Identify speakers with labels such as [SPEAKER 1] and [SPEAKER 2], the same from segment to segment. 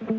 [SPEAKER 1] Sikke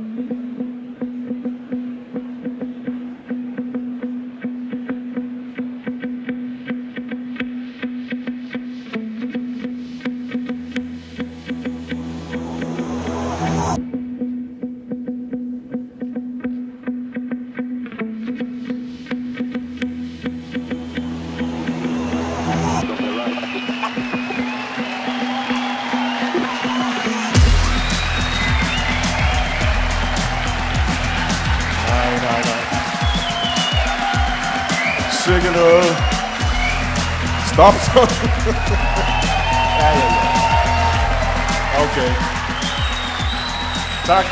[SPEAKER 1] noget. Stop. Ja. Okay. Tak.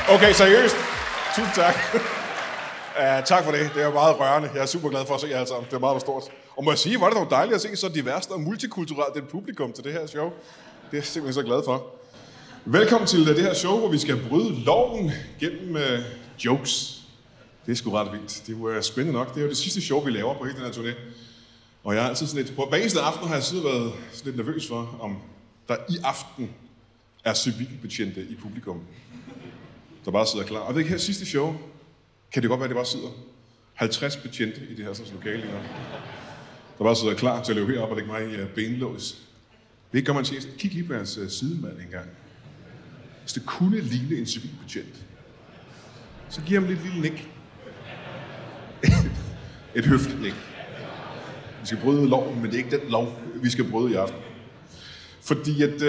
[SPEAKER 1] Okay, seriøst. Tusind tak. Tak for det. Det er meget rørende. Jeg er super glad for at se jer alle sammen. Det er meget stort. Og må jeg sige, hvor er det dog dejligt at se så diverst og multikulturelt et publikum til det her show. Det er jeg simpelthen så glad for. Velkommen til det her show, hvor vi skal bryde loven gennem jokes. Det er sgu ret vildt. Det er jo spændende nok. Det er jo det sidste show, vi laver på hele den her turné. Og jeg har altid sådan lidt... På hver eneste aften har jeg siddet og været sådan lidt nervøs for, om der i aften er civilbetjente i publikum, der bare sidder klar. Og det er ikke her sidste show. Kan det godt være, at det bare sidder 50 betjente i det her sådan lokale lige nu, der bare sidder klar til at løbe herop og lægge mig i benlås. Det gør man til. Kig lige på jeres sidemand engang. Hvis det kunne ligne en civilbetjent, så giver ham lidt lille nik. Et høfligt. Vi skal bryde loven, men det er ikke den lov, vi skal bryde i aften. Fordi at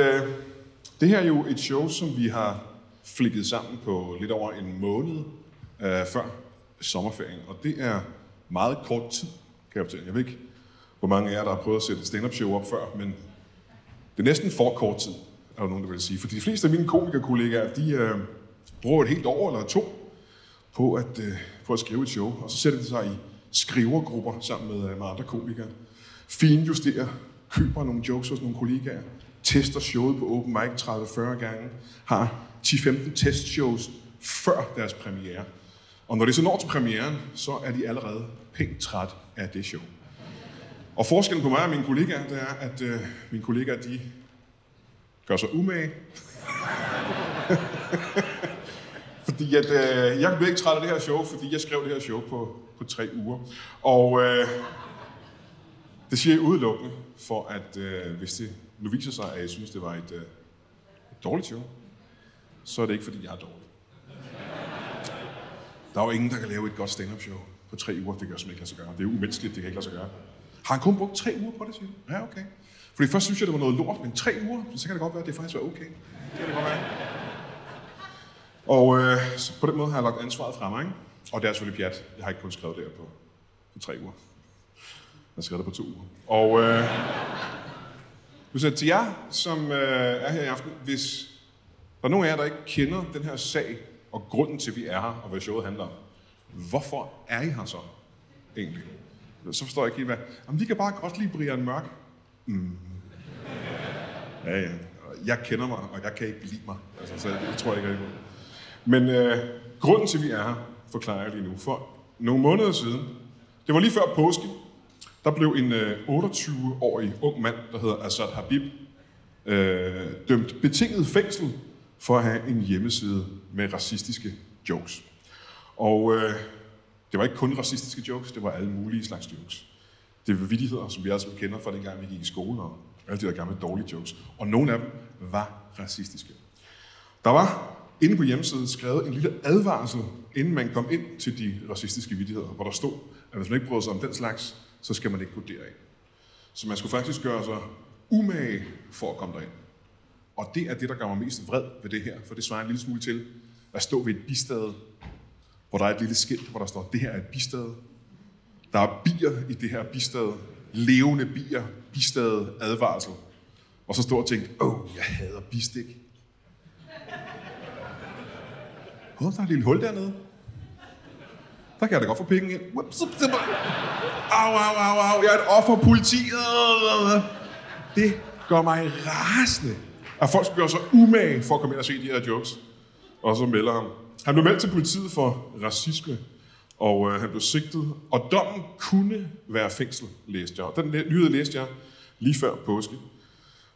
[SPEAKER 1] det her er jo et show, som vi har flikket sammen på lidt over en måned før sommerferien. Og det er meget kort tid, kan jeg fortælle. Jeg ved ikke, hvor mange af jer, der har prøvet at sætte et stand-up show op før, men det er næsten for kort tid, er der nogen, der vil sige. Fordi de fleste af mine komikerkollegaer, de bruger et helt år eller to på at skrive et show. Og så sætter de sig i skrivergrupper sammen med andre komikere. Finjusterer, køber nogle jokes hos nogle kollegaer, tester showet på open mic 30-40 gange, har 10-15 testshows før deres premiere. Og når de så når til premieren, så er de allerede pænt træt af det show. Og forskellen på mig og mine kollegaer, det er, at mine kollegaer, de gør sig umage. Fordi at, jeg blev ikke træt af det her show, fordi jeg skrev det her show på 3 uger. Og det siger jeg udelukkende for, at hvis det nu viser sig, at jeg synes, det var et dårligt show, så er det ikke, fordi jeg er dårlig. Der er jo ingen, der kan lave et godt stand-up show på 3 uger. Det kan jeg simpelthen ikke lade sig gøre. Det er umenneskeligt, det kan ikke lade sig gøre. Har han kun brugt 3 uger på det, siger du? Ja, okay. Fordi først synes jeg, det var noget lort, men 3 uger, så kan det godt være, at det faktisk var okay. Det kan det godt være. Og så på den måde har jeg lagt ansvaret fra mig, ikke? Og det er selvfølgelig pjat. Jeg har ikke kun skrevet det her på 3 uger. Jeg har skrevet det på 2 uger. Og hvis til jer, som er her i aften, hvis der er nogen af jer, der ikke kender den her sag, og grunden til, at vi er her, og hvad showet handler om, hvorfor er I her så egentlig? Så forstår jeg ikke helt, hvad... Jamen, vi kan bare godt lide Brian Mørk. Ja. Jeg kender mig, og jeg kan ikke lide mig. Altså, så det tror jeg ikke rigtig på. Men grunden til, at vi er her, forklarer jeg lige nu. For nogle måneder siden, det var lige før påske, der blev en 28-årig ung mand, der hedder Asad Habib, dømt betinget fængsel for at have en hjemmeside med racistiske jokes. Og det var ikke kun racistiske jokes, det var alle mulige slags jokes. Det var vittigheder, som vi alle sammen kender fra dengang, vi gik i skole, og alle de der gamle dårlige jokes. Og nogle af dem var racistiske. Der var inde på hjemmesiden skrevet en lille advarsel, inden man kom ind til de racistiske vittigheder, hvor der stod, at hvis man ikke bryder sig om den slags, så skal man ikke gå derind. Så man skulle faktisk gøre sig umage for at komme derind. Og det er det, der gør mig mest vred ved det her, for det svarer en lille smule til at stå ved et bistade, hvor der er et lille skilt, hvor der står, det her er et bistade. Der er bier i det her bistade. Levende bier. Bistade advarsel. Og så stå og tænke, jeg hader bistik. Der er et lille hul dernede. Der kan jeg da godt få penge ind. Au. Jeg er et offer, politi. Det gør mig rasende, at folk skal gøre sig umage for at komme ind og se de her jokes. Og så melder han. Han blev meldt til politiet for racisme, og han blev sigtet. Og dommen kunne være fængsel, læste jeg. Den nyhed læste jeg lige før påske.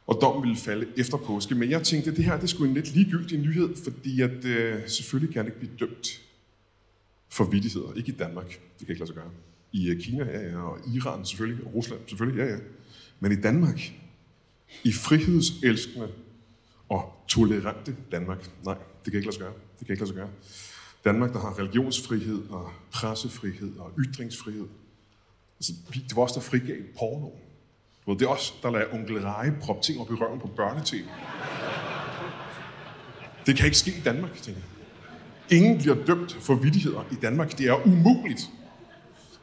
[SPEAKER 1] Og dommen ville falde efter påske. Men jeg tænkte, at det her det skulle en lidt ligegyldig nyhed, fordi at, selvfølgelig kan han ikke blive dømt for vittigheder. Ikke i Danmark, det kan ikke lade sig gøre. I Kina, ja, og Iran selvfølgelig, og Rusland selvfølgelig, ja. Men i Danmark, i frihedselskende og tolerante Danmark, nej, det kan ikke lade sig gøre. Danmark, der har religionsfrihed og pressefrihed og ytringsfrihed. Altså, det var også der frigav porno. Det er også der lader onkel Reje proppe ting op i røven på børnetv. Det kan ikke ske i Danmark, tænker jeg. Ingen bliver dømt for vittigheder i Danmark. Det er umuligt.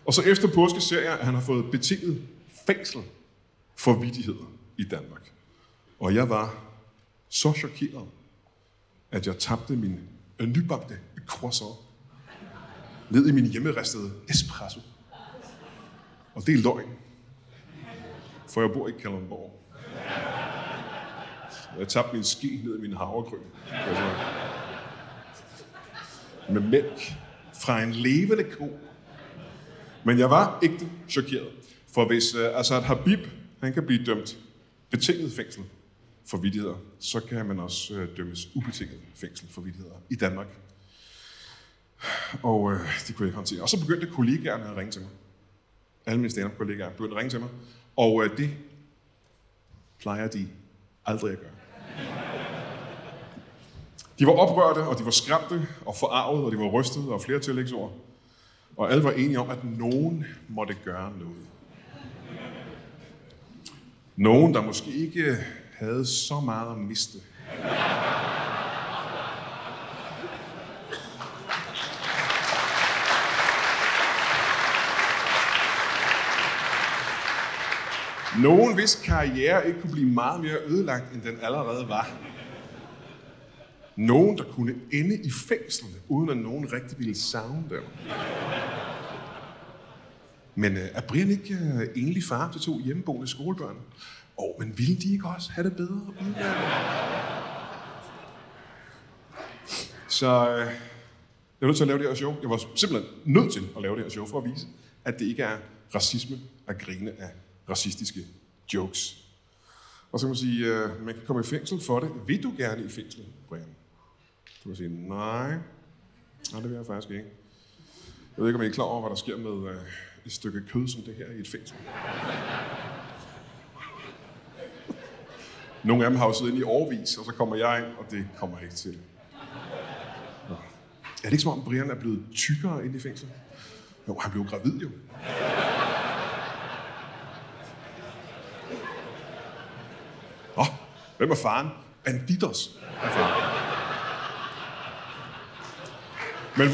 [SPEAKER 1] Og så efter påske ser jeg, at han har fået betinget fængsel for vittigheder i Danmark. Og jeg var så chokeret, at jeg tabte min nybagte croissant ned i min hjemmeristede espresso. Og det er løgn, for jeg bor i Kalundborg. Jeg tabte min ske ned i min havregryn. Med mælk fra en levende ko. Men jeg var ægte chokeret. For hvis Asad Habib han kan blive dømt betinget fængsel for vittigheder, så kan man også dømmes ubetinget fængsel for vittigheder i Danmark. Og det kunne jeg ikke håndtere. Og så begyndte kollegaerne at ringe til mig. Alle mine stand-up-kollegaer begyndte at ringe til mig. Og det plejer de aldrig at gøre. De var oprørte, og de var skræmte, og forarvet, og de var rystede, og flere tillægsord. Og alle var enige om, at nogen måtte gøre noget. Nogen, der måske ikke havde så meget at miste. Nogen, hvis karriere ikke kunne blive meget mere ødelagt, end den allerede var. Nogen, der kunne ende i fængslerne, uden at nogen rigtig ville savne dem. Men er Brian ikke enlig far til 2 hjemmeboende skolebørn? Men ville de ikke også have det bedre udvalget? Så jeg var nødt til at lave det her show. Jeg var simpelthen nødt til at lave det her show for at vise, at det ikke er racisme at grine af racistiske jokes. Og så kan man sige, man kan komme i fængsel for det. Vil du gerne i fængsel, Brian? Så kan man sige, nej, det vil jeg faktisk ikke. Jeg ved ikke, om I er klar over, hvad der sker med et stykke kød som det her i et fængsel. Nogle af dem har jo siddet inde i årevis, og så kommer jeg ind, og det kommer jeg ikke til. Nå. Er det ikke som om, Brian er blevet tykkere inde i fængsel? Jo, han blev gravid jo. Hvem er faren? Banditos er faren. Men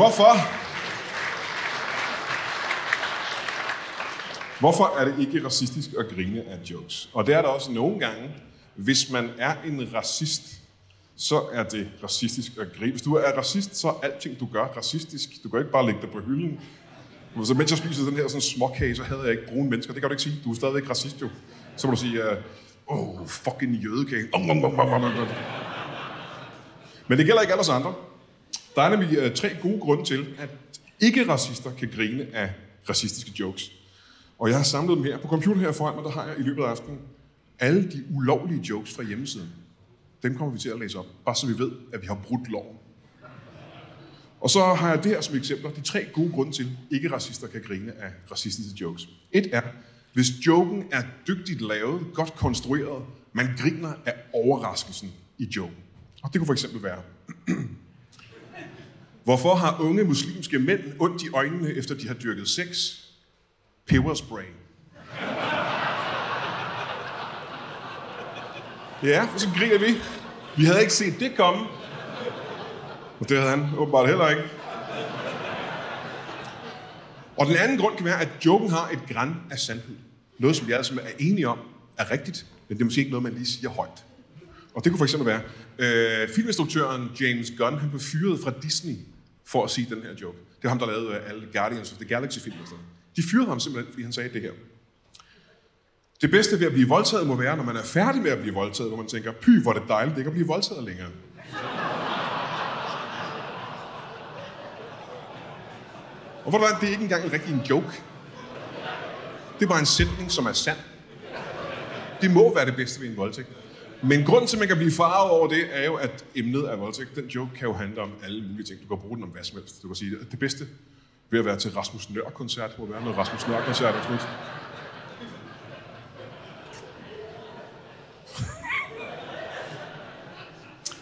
[SPEAKER 1] hvorfor er det ikke racistisk at grine af jokes? Og det er der også nogle gange. Hvis man er en racist, så er det racistisk at grine. Hvis du er racist, så er alting, du gør, racistisk. Du kan ikke bare lægge dig på hylden. Så mens jeg spiser den her sådan småkage, så havde jeg ikke brune mennesker. Det kan du ikke sige. Du er stadigvæk racist jo. Så må du sige, fucking jødekage. Men det gælder ikke alle os andre. Der er nemlig 3 gode grunde til, at ikke-racister kan grine af racistiske jokes. Og jeg har samlet dem her. På computer her foran mig, der har jeg i løbet af aftenen alle de ulovlige jokes fra hjemmesiden. Dem kommer vi til at læse op, bare så vi ved, at vi har brudt loven. Og så har jeg det her som eksempler. De 3 gode grunde til, at ikke-racister kan grine af racistiske jokes. 1 er, hvis joken er dygtigt lavet, godt konstrueret, man griner af overraskelsen i joken. Og det kunne for eksempel være: Hvorfor har unge muslimske mænd ondt i øjnene, efter de har dyrket sex? Peberspray. Ja, og så griner vi. Vi havde ikke set det komme. Og det havde han åbenbart heller ikke. Og den anden grund kan være, at joken har et gran af sandhed. Noget, som vi alle sammen er enige om, er rigtigt, men det er måske ikke noget, man lige siger højt. Og det kunne for eksempel være, filminstruktøren James Gunn, han blev fyret fra Disney for at sige den her joke. Det var ham, der lavede alle Guardians of the Galaxy-film. De fyrede ham simpelthen, fordi han sagde det her: Det bedste ved at blive voldtaget må være, når man er færdig med at blive voldtaget, hvor man tænker, py, hvor er det dejligt, det ikke at blive voldtaget længere. Og hvor det er ikke engang rigtig en joke. Det er bare en sætning, som er sand. Det må være det bedste ved en voldtægt. Men grunden til, at man kan blive farvet over det, er jo, at emnet er voldtægt. Den joke kan jo handle om alle mulige ting. Du kan bruge den om hvad som helst. Du kan sige, at det bedste ved at være til Rasmus Nøhr-koncert må være noget Rasmus Nøhr-koncert.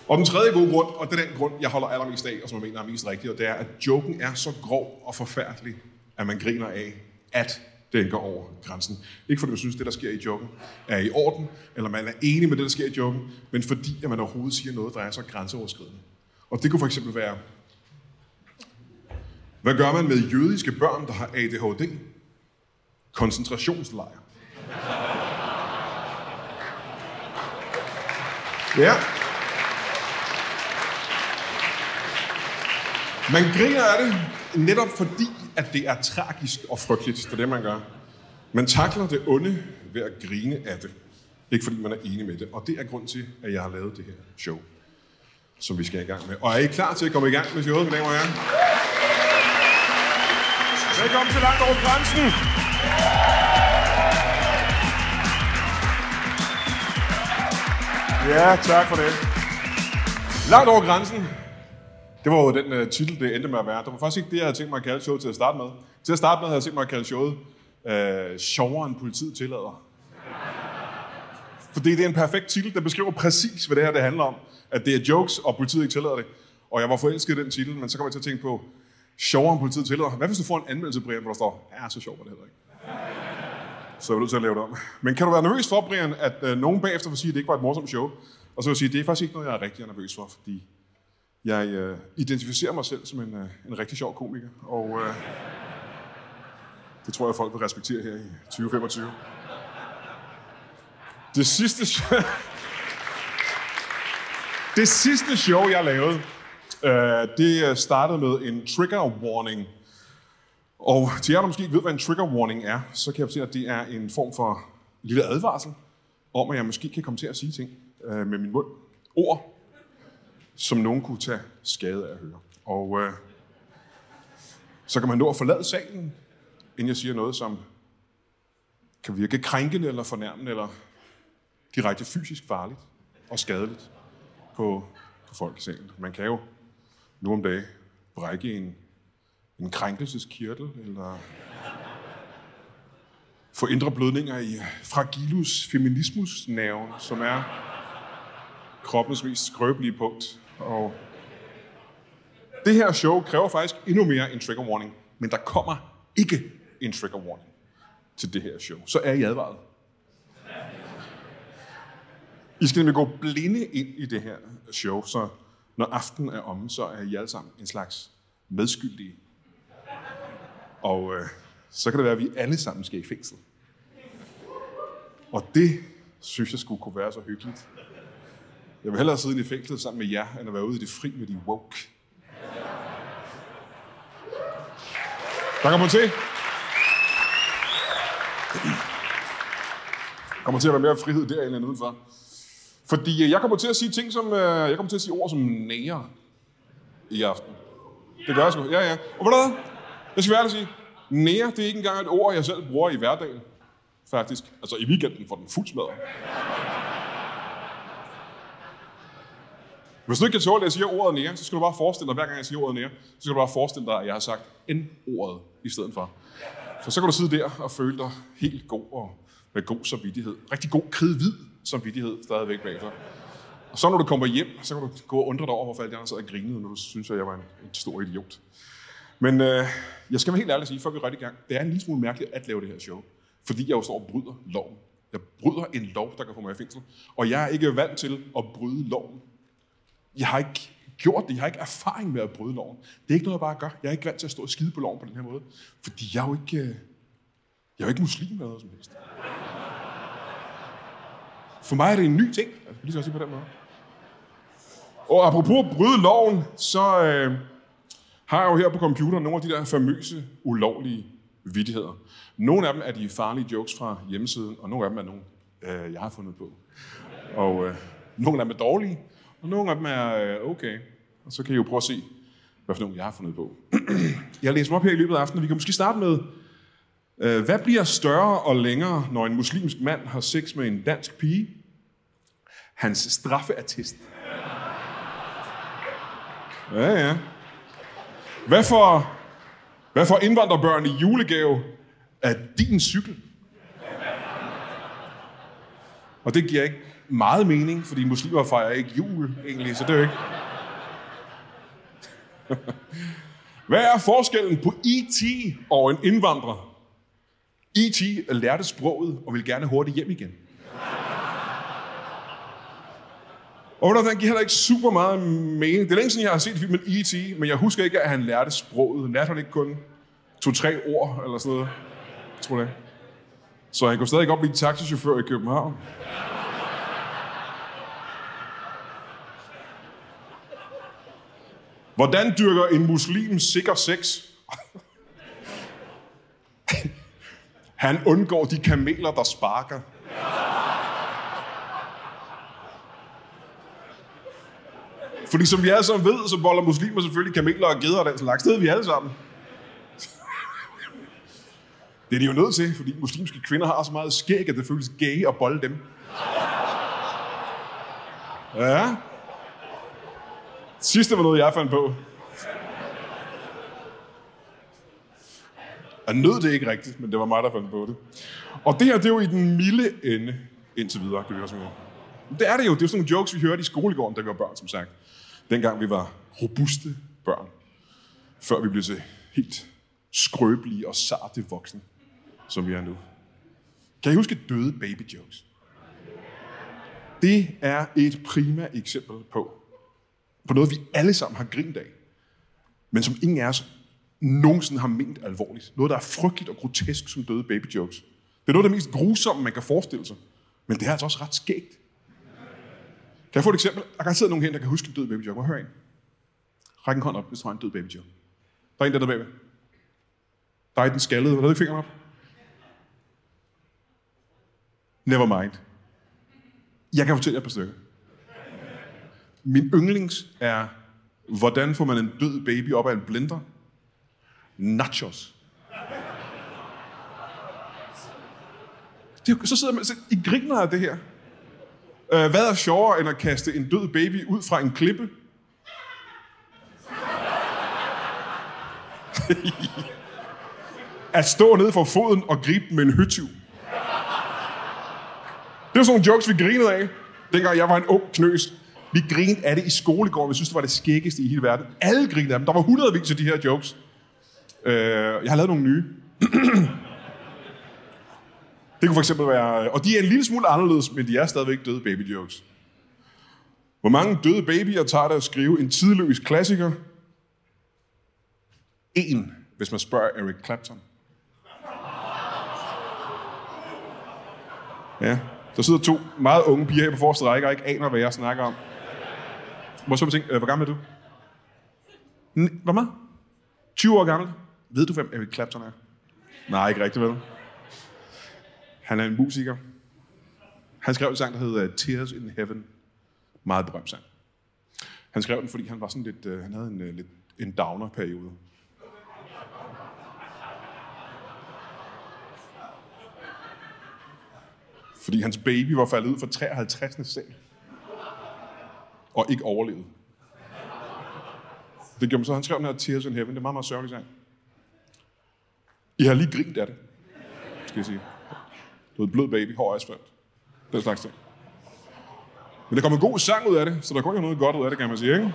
[SPEAKER 1] Og den tredje gode grund, og det er den grund, jeg holder allermest af, og som jeg mener er mest rigtig, og det er, at joken er så grov og forfærdelig, at man griner af, at den går over grænsen. Ikke fordi du synes, det der sker i joken er i orden, eller man er enig med det, der sker i joken, men fordi at man overhovedet siger noget, der er så grænseoverskridende. Og det kunne for eksempel være, hvad gør man med jødiske børn, der har ADHD? Koncentrationslejr. Ja. Man griner af det netop fordi, at det er tragisk og frygteligt. Det er det, man gør. Man takler det onde ved at grine af det. Ikke fordi man er enig med det. Og det er grund til, at jeg har lavet det her show, som vi skal i gang med. Og er I klar til at komme i gang med showet, mine damer og herrer? Velkommen til Langt over grænsen! Ja, tak for det. Langt over grænsen. Det var jo den titel, det endte med at være. Det var faktisk ikke det, jeg havde tænkt mig at kalde showet til at starte med. Til at starte med havde jeg tænkt mig at kalde showet sjovere end politiet tillader. Fordi det er en perfekt titel, der beskriver præcis, hvad det her det handler om. At det er jokes, og politiet ikke tillader det. Og jeg var forelsket i den titel, men så kom jeg til at tænke på, sjovere end politiet tillader. Hvad hvis du får en anmeldelse, Brian, hvor der står, ja, så sjovt var det heller ikke. Så jeg er nødt til at lave det om. Men kan du være nervøs for, Brian, at nogen bagefter vil sige, at det ikke var et morsomt show? Og så vil jeg sige, at det er faktisk ikke noget, jeg er rigtig nervøs for, fordi jeg identificerer mig selv som en rigtig sjov komiker, og det tror jeg, folk vil respektere her i 2025. Det sidste show, jeg lavede, det startede med en trigger warning. Og til jer, der måske ikke ved, hvad en trigger warning er, så kan jeg fortælle, at det er en form for lille advarsel om, at jeg måske kan komme til at sige ting med min mund. Ord, som nogen kunne tage skade af at høre. Og så kan man nå at forlade salen, inden jeg siger noget, som kan virke krænkende eller fornærmende, eller direkte fysisk farligt og skadeligt på folk i salen. Man kan jo nu om dagen brække en krænkelseskirtel, eller få indre blødninger i fragilus feminismus-nerven, som er kroppens mest skrøbelige punkt. Og det her show kræver faktisk endnu mere en trigger warning, men der kommer ikke en trigger warning til det her show. Så er I advaret. I skal nemlig gå blinde ind i det her show, så når aftenen er omme, så er I alle sammen en slags medskyldige. Og så kan det være, at vi alle sammen skal i fængsel. Og det synes jeg skulle kunne være så hyggeligt. Jeg vil hellere sidde i fængslet sammen med jer, end at være ude i det fri med de woke. Der kommer til. Kommer til at være mere frihed derinde end udenfor. Fordi jeg kommer til at sige ting som, jeg kommer til at sige ord som nære i aften. Det gør jeg sgu. Ja. Og ved du hvad? Jeg skal være ærlig at sige, nære, det er ikke engang et ord, jeg selv bruger i hverdagen. Faktisk. Altså i weekenden får den fuld smadret. Hvis du ikke kan tåle, at jeg siger ordet nære, så skal du bare forestille dig, hver gang jeg siger ordet nære, så skal du bare forestille dig, at jeg har sagt N-ordet i stedet for. For så kan du sidde der og føle dig helt god og med god samvittighed. Rigtig god kridhvid samvittighed stadigvæk bagefter. Og så når du kommer hjem, så kan du gå og undre dig over, hvorfor alle de andre sad og grinede, når du synes, at jeg var en stor idiot. Men jeg skal være helt ærlig at sige, før vi er ret i gang, det er en lille smule mærkeligt at lave det her show. Fordi jeg jo står og bryder loven. Jeg bryder en lov, der kan få mig i fængsel. Og jeg er ikke vant til at bryde loven. Jeg har ikke gjort det. Jeg har ikke erfaring med at bryde loven. Det er ikke noget, jeg bare gør. Jeg er ikke vant til at stå og skide på loven på den her måde. Fordi jeg er jo ikke muslim eller noget som helst. For mig er det en ny ting. Jeg skal lige så sige på den måde. Og apropos at bryde loven, så har jeg jo her på computeren nogle af de der famøse, ulovlige vittigheder. Nogle af dem er de farlige jokes fra hjemmesiden, og nogle af dem er nogle, jeg har fundet på. Og nogle af dem er dårlige, og nogle af dem er okay. Og så kan I jo prøve at se, hvad for nogle jeg har fundet på. Jeg læser dem op her i løbet af aftenen. Vi kan måske starte med, hvad bliver større og længere, når en muslimsk mand har sex med en dansk pige? hans straffeattest. Ja. Hvad får indvandrerbørn i julegave af din cykel? Og det giver ikke meget mening, fordi muslimer fejrer ikke jul egentlig, så det er jo ikke. Hvad er forskellen på E.T. og en indvandrer? E.T. lærte sproget og ville gerne hurtigt hjem igen. Og den giver heller ikke super meget mening. Det er længe siden, jeg har set filmen E.T., men jeg husker ikke, at han lærte sproget. Lærte han ikke kun 2-3 ord eller sådan noget? Jeg tror det. Så han kunne stadig godt blive taxichauffør i København. Hvordan dyrker en muslim sikker sex? Han undgår de kameler, der sparker. Fordi som vi alle sammen ved, så boller muslimer selvfølgelig kameler og geder og den slags. Det ved vi alle sammen. Det er de jo nødt til, fordi muslimske kvinder har så meget skæg, at det føles gay at bolle dem. Ja. Sidste var noget, jeg fandt på. Jeg nød det ikke rigtigt, men det var mig, der fandt på det. Og det her, det er jo i den milde ende indtil videre, kan vi også med. Det er det jo. Det er jo sådan nogle jokes, vi hørte i skolegården, da vi var børn, som sagt. Dengang vi var robuste børn. Før vi blev til helt skrøbelige og sarte voksne, som vi er nu. Kan I huske døde baby jokes? Det er et prima eksempel på noget, vi alle sammen har grint af, men som ingen af os nogensinde har ment alvorligt. Noget, der er frygteligt og grotesk som døde baby jokes. Det er noget af det mest grusomme, man kan forestille sig. Men det er altså også ret skægt. Kan jeg få et eksempel? Der kan sidde nogen her, der kan huske en død baby joke. Må jeg høre en? Ræk en hånd op, hvis du har en død baby joke. Der er en der bagved. Der er den skaldede. Hvad er det, fingeren op? Never mind. Jeg kan fortælle jer et par stykker. Min yndlings er, hvordan får man en død baby op af en blender? Nachos. Så sidder man i griner af det her. Hvad er sjovere end at kaste en død baby ud fra en klippe? At stå nede for foden og gribe med en høtyv. Det var sådan nogle jokes, vi grinede af, dengang jeg var en ung knøs. Vi grinede af det i skolegården. Vi synes, det var det skæggeste i hele verden. Alle grinede af dem. Der var hundredvis af de her jokes. Jeg har lavet nogle nye. Det kunne for eksempel være... Og de er en lille smule anderledes, men de er stadigvæk døde baby jokes. Hvor mange døde babyer tager det at skrive en tidløs klassiker? 1, hvis man spørger Eric Clapton. Ja, der sidder 2 meget unge piger her på forreste række, og ikke aner, hvad jeg snakker om. Må så tænke, hvor gammel er du? Hvor meget? 20 år gammel. Ved du, hvem Eric Clapton er? Nej, ikke rigtig, vel? Han er en musiker. Han skrev en sang, der hedder Tears in Heaven. Meget berømt sang. Han skrev den, fordi han var sådan lidt... han havde en downer-periode. Fordi hans baby var faldet ud fra 53. sal. Og ikke overlevet. Det gjorde man så. Han skrev den her Tears in Heaven. Det er meget, meget sørgelig sang. I har lige grint af det, skal jeg sige. Du er et blød baby, hård asfalt. Den slags ting. Men der kommer en god sang ud af det, så der kommer noget godt ud af det, kan man sige, ikke?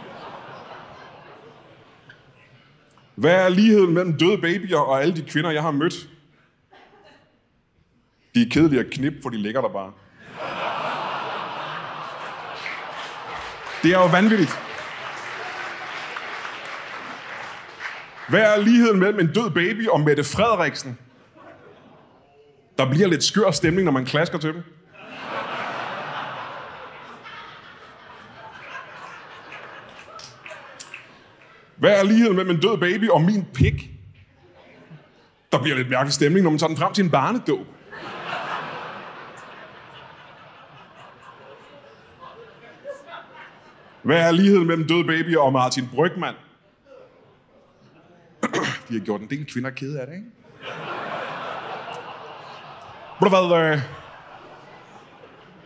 [SPEAKER 1] Hvad er ligheden mellem døde babyer og alle de kvinder, jeg har mødt? De er kedelige at knippe, for de ligger der bare. Det er jo vanvittigt. Hvad er ligheden mellem en død baby og Mette Frederiksen? Der bliver lidt skør stemning, når man klasker til dem. Hvad er ligheden mellem en død baby og min pik? Der bliver lidt mærkelig stemning, når man tager den frem til en barnedåb. Hvad er ligheden mellem død baby og Martin Brygmann? De har gjort en del kvinder kede af det, ikke? Ved du hvad?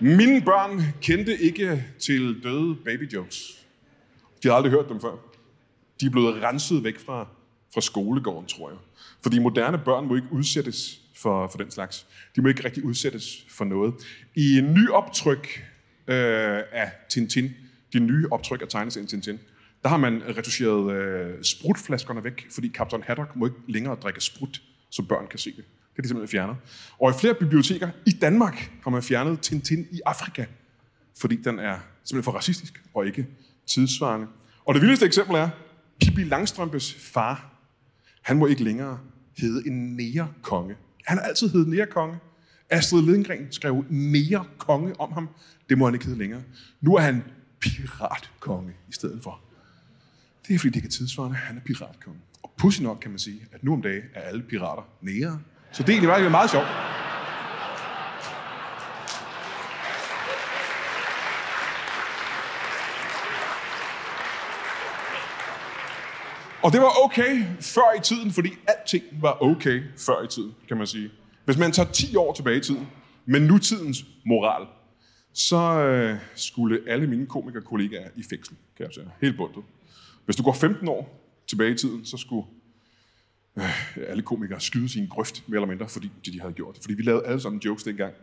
[SPEAKER 1] Mine børn kendte ikke til døde baby jokes. De har aldrig hørt dem før. De er blevet renset væk fra skolegården, tror jeg. Fordi moderne børn må ikke udsættes for den slags. De må ikke rigtig udsættes for noget. I en ny optryk af Tintin, de nye optryk af tegneserien Tintin, der har man retuscheret sprutflaskerne væk, fordi Kaptajn Haddock må ikke længere drikke sprut, så børn kan se det. Det er de simpelthen fjernet. Og i flere biblioteker i Danmark har man fjernet Tintin i Afrika, fordi den er simpelthen for racistisk og ikke tidssvarende. Og det vildeste eksempel er, Pippi Langstrømpes far, han må ikke længere hedde en negerkonge. Han har altid heddet negerkonge. Astrid Lindgren skrev negerkonge om ham. Det må han ikke hedde længere. Nu er han piratkonge i stedet for. Det er fordi, det ikke er tidsvarende. Han er piratkonge. Og pudsigt nok kan man sige, at nu om dagen er alle pirater negere. Så det er egentlig meget sjovt. Og det var okay før i tiden, fordi alting var okay før i tiden, kan man sige. Hvis man tager 10 år tilbage i tiden, med nutidens moral, så skulle alle mine komikerkollegaer i fængsel, kan jeg sige. Helt bundet. Hvis du går 15 år tilbage i tiden, så skulle alle komikere skyde sin grøft, mere eller mindre, fordi de havde gjort det. Fordi vi lavede alle sammen jokes dengang,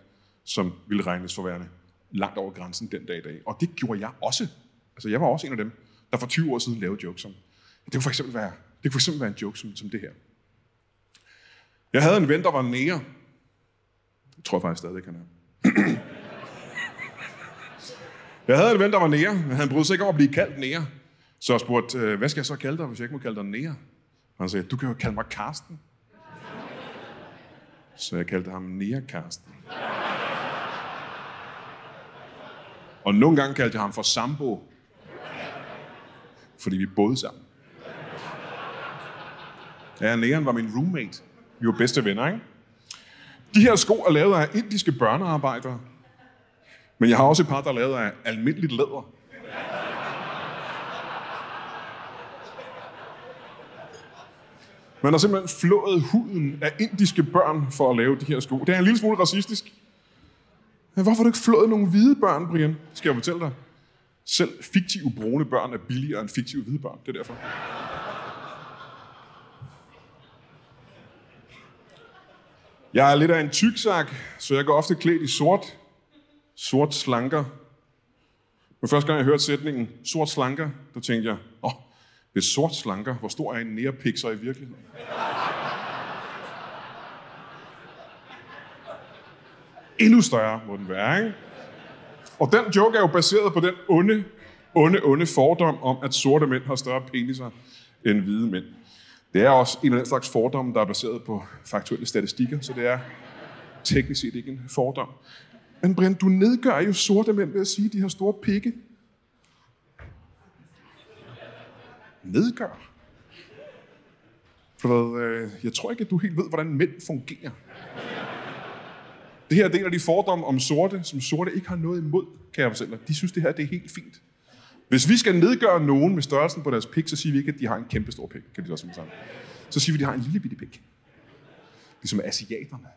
[SPEAKER 1] som ville regnes for værende langt over grænsen den dag i dag. Og det gjorde jeg også. Altså, jeg var også en af dem, der for 20 år siden lavede jokes om. Det kunne for eksempel være en joke som det her. Jeg havde en ven, der var neger. Det tror jeg faktisk stadig, han er. Jeg havde en ven, der var neger, men han brød sig ikke over at blive kaldt neger. Så jeg spurgte, hvad skal jeg så kalde dig, hvis jeg ikke må kalde dig neger? Og han sagde, du kan jo kalde mig Karsten. Så jeg kaldte ham Neger Karsten. Og nogle gange kaldte jeg ham for Sambo. Fordi vi boede sammen. Ja, negeren var min roommate. Vi var bedste venner, ikke? De her sko er lavet af indiske børnearbejdere. Men jeg har også et par, der er lavet af almindeligt læder. Man har simpelthen flået huden af indiske børn for at lave de her sko. Det er en lille smule racistisk. Men hvorfor har du ikke flået nogle hvide børn, Brian? Skal jeg fortælle dig. Selv fiktive brune børn er billigere end fiktive hvide børn. Det er derfor. Jeg er lidt af en tyksak, så jeg går ofte klædt i sort. Sort slanker. Men første gang jeg hørte sætningen sort slanker, der tænkte jeg, hvis sort slanker, hvor stor er en nærpik så i virkeligheden? Endnu større må den være, ikke? Og den joke er jo baseret på den onde fordom om, at sorte mænd har større peniser end hvide mænd. Det er også en af den slags fordomme, der er baseret på faktuelle statistikker, så det er teknisk set ikke en fordom. Men Brian, du nedgør jo sorte mænd ved at sige, at de har store pikke. Nedgør? For jeg tror ikke, at du helt ved, hvordan mænd fungerer. Det her er en af de fordomme om sorte, som sorte ikke har noget imod, kan jeg fortælle dig. De synes, det her det er helt fint. Hvis vi skal nedgøre nogen med størrelsen på deres pik, så siger vi ikke, at de har en kæmpe stor pik, kan de også sige. Så siger vi, at de har en lille bitte pik. Ligesom asiaterne.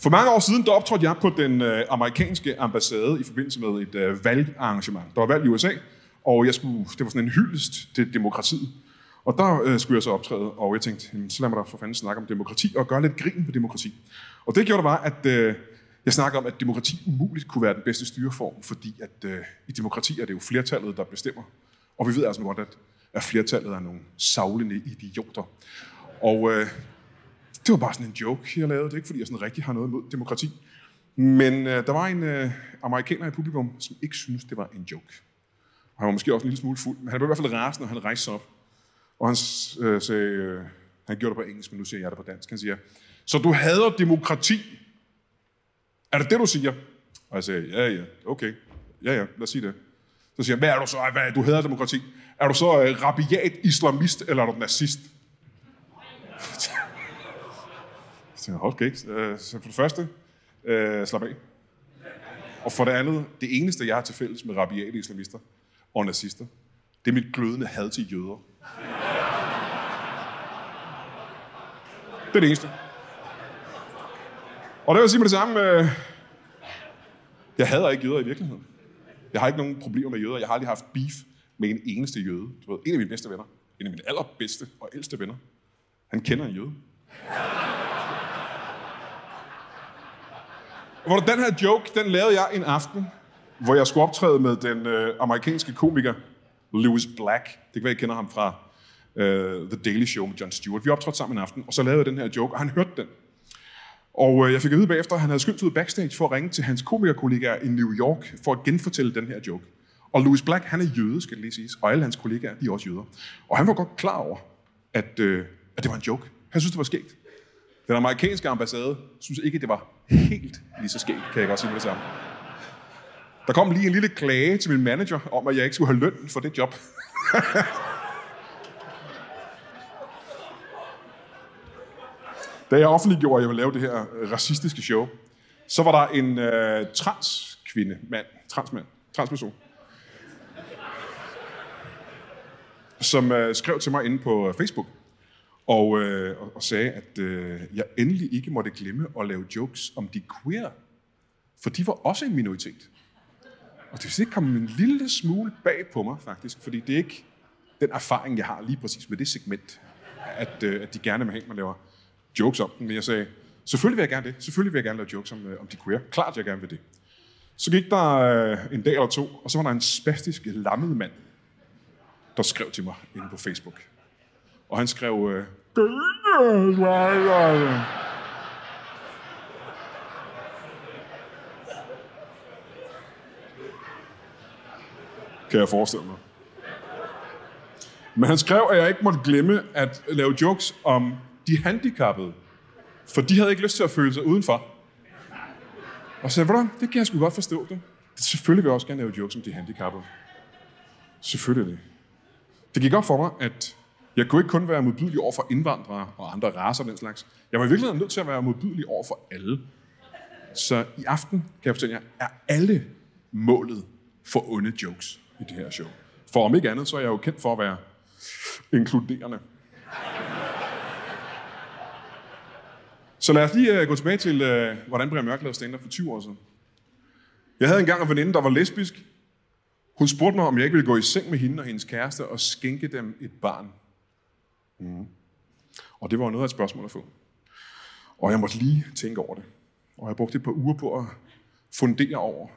[SPEAKER 1] For mange år siden, der optrådte jeg på den amerikanske ambassade i forbindelse med et valgarrangement. Der var valg i USA, og det var sådan en hyldest til demokratiet. Og der skulle jeg så optræde, og jeg tænkte, så lad mig da for fanden snakke om demokrati og gøre lidt grin på demokrati. Og det gjorde der var, at jeg snakkede om, at demokrati umuligt kunne være den bedste styreform, fordi at i demokrati er det jo flertallet, der bestemmer. Og vi ved altså godt, at flertallet er nogle savlende idioter. Og det var bare sådan en joke, jeg lavede. Det er ikke, fordi jeg sådan rigtig har noget imod demokrati. Men der var en amerikaner i publikum, som ikke syntes, det var en joke. Og han var måske også en lille smule fuld, men han blev i hvert fald rasende, og han rejste sig op. Og han sagde, han gjorde det på engelsk, men nu siger jeg det på dansk. Han siger, så du hader demokrati? Er det det, du siger? Og jeg sagde, ja, okay. Ja, lad os sige det. Så siger han, hvad er du så? Hvad, du hader demokrati? Er du så rabiat islamist, eller er du nazist? Så tænkte jeg, okay. Så for det første, slap af. Og for det andet, det eneste, jeg har til fælles med rabiate islamister og nazister, det er mit glødende had til jøder. Det er det eneste. Og det vil sige med det samme, jeg hader ikke jøder i virkeligheden. Jeg har ikke nogen problemer med jøder. Jeg har aldrig haft beef med en eneste jøde. Du ved, en af mine bedste venner, en af mine allerbedste og ældste venner, han kender en jøde. Hvor den her joke, den lavede jeg en aften, hvor jeg skulle optræde med den amerikanske komiker Louis Black. Det kan være, I kender ham fra The Daily Show med Jon Stewart. Vi optrådte sammen en aften, og så lavede jeg den her joke, og han hørte den. Og jeg fik at vide bagefter, at han havde skyndt ud backstage for at ringe til hans komikerkollegaer i New York for at genfortælle den her joke. Og Louis Black, han er jøde, skal det lige siges, og alle hans kollegaer, de er også jøder. Og han var godt klar over, at det var en joke. Han synes, det var skægt. Den amerikanske ambassade synes ikke, det var helt lige så skægt, kan jeg godt sige med det samme. Der kom lige en lille klage til min manager om, at jeg ikke skulle have løn for det job. Da jeg offentliggjorde, at jeg ville lave det her racistiske show, så var der en transperson, som skrev til mig inde på Facebook og sagde, at jeg endelig ikke måtte glemme at lave jokes om de queer, for de var også en minoritet. Og det vil ikke komme en lille smule bag på mig, faktisk, fordi det er ikke den erfaring, jeg har lige præcis med det segment, at de gerne vil have, at man laver jokes om den. Men jeg sagde, selvfølgelig vil jeg gerne det. Selvfølgelig vil jeg gerne lave jokes om de queer. Klart, jeg gerne vil det. Så gik der en dag eller to, og så var der en spastisk lammet mand, der skrev til mig inde på Facebook. Og han skrev... Kan jeg forestille mig. Men han skrev, at jeg ikke måtte glemme at lave jokes om de handicappede. For de havde ikke lyst til at føle sig udenfor. Og så sagde jeg, det kan jeg sgu godt forstå. Selvfølgelig vil jeg også gerne lave jokes om de handicappede. Selvfølgelig. Det gik op for mig, at jeg kunne ikke kun være modbydelig over for indvandrere og andre racer og den slags. Jeg var i virkeligheden nødt til at være modbydelig over for alle. Så i aften, kan jeg fortælle jer, er alle målet for onde jokes i det her show. For om ikke andet, så er jeg jo kendt for at være inkluderende. Så lad os lige gå tilbage til, hvordan Brian Mørk lavede stand-up for 20 år siden. Jeg havde engang en veninde, der var lesbisk. Hun spurgte mig, om jeg ikke ville gå i seng med hende og hendes kæreste og skænke dem et barn. Og det var noget af et spørgsmål at få. Og jeg måtte lige tænke over det. Og jeg brugte et par uger på at fundere over,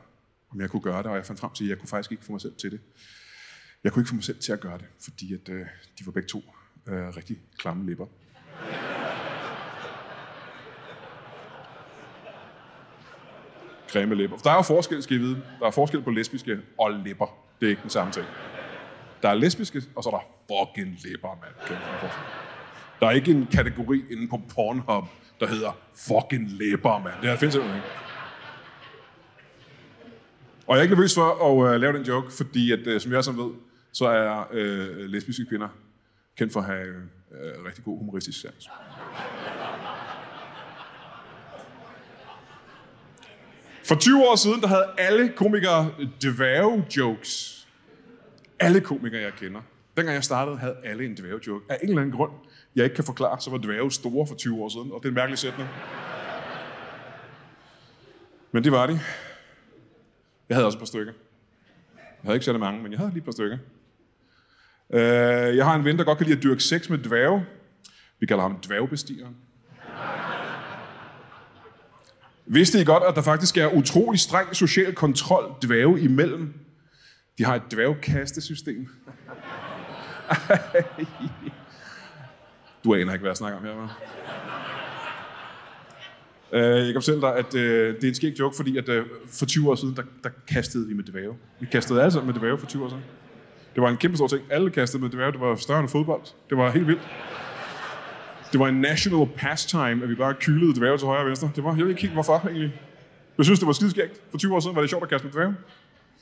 [SPEAKER 1] om jeg kunne gøre det, og jeg fandt frem til, at jeg kunne faktisk ikke få mig selv til det. Jeg kunne ikke få mig selv til at gøre det, fordi at, de var begge to rigtig klamme læber. Grimme læber. For der er jo forskel, skal I vide. Der er forskel på lesbiske og læber. Det er ikke den samme ting. Der er lesbiske, og så er der fucking læber, mand. Der er ikke en kategori inde på Pornhub, der hedder fucking læber, mand. Det findes simpelthen ikke. Og jeg er ikke nervøs for at lave den joke, fordi at, som jeg også ved, så er lesbiske kvinder kendt for at have rigtig god humoristisk sans. For 20 år siden, der havde alle komikere dværge-jokes. Alle komikere, jeg kender. Dengang jeg startede, havde alle en dværge-joke. Af en eller anden grund, jeg ikke kan forklare, så var dværge store for 20 år siden, og det er en mærkelig sætning. Men det var de. Jeg havde også et par stykker. Jeg havde ikke særlig mange, men jeg havde lige et par stykker. Jeg har en ven, der godt kan lide at dyrke sex med dværge. Vi kalder ham dværgbestigeren. Vidste I godt, at der faktisk er utrolig streng social kontrol dværge imellem? De har et dværgkastesystem. Du aner ikke, hvad jeg snakker om her, hva'? Jeg kan fortælle dig, at det er en skæg joke, fordi at, for 20 år siden, der kastede vi med dværge. Vi kastede alle sammen med dværge for 20 år siden. Det var en kæmpe stor ting. Alle kastede med dværge. Det var større end fodbold. Det var helt vildt. Det var en national pastime, at vi bare kylede dværge til højre og venstre. Det var, jeg ved ikke helt, hvorfor egentlig. Jeg synes, det var skideskægt. For 20 år siden var det sjovt at kaste med dværge.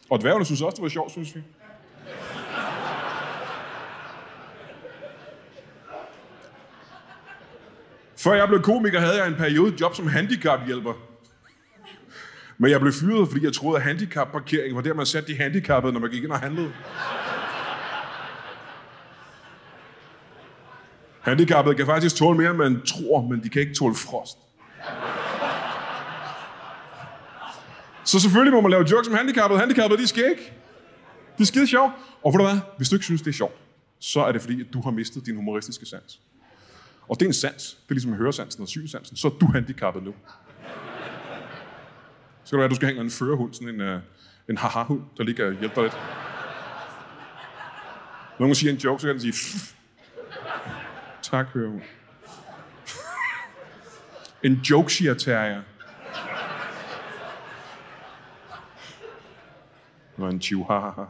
[SPEAKER 1] Og dværgene synes også, det var sjovt, synes vi. Før jeg blev komiker, havde jeg en periode job som handicaphjælper. Men jeg blev fyret, fordi jeg troede, at handicapparkering var der, man satte de handicappede, når man gik ind og handlede. Handicappede kan faktisk tåle mere, end man tror, men de kan ikke tåle frost. Så selvfølgelig må man lave jokes om handicappede. Handicappede, de er skæg. De er skide sjov. Og ved du hvad? Hvis du ikke synes, det er sjovt, så er det fordi, at du har mistet din humoristiske sans. Og det er en sans. Det er ligesom høresansen og sygesansen. Så er du handicappet nu. Så kan det være, at du skal have en førerhund, sådan en haha-hund, der lige kan hjælpe dig lidt. Når nogen siger en joke, så kan den sige, tak, hørehund. En Yorkshire-terrier. Og en chihuahua.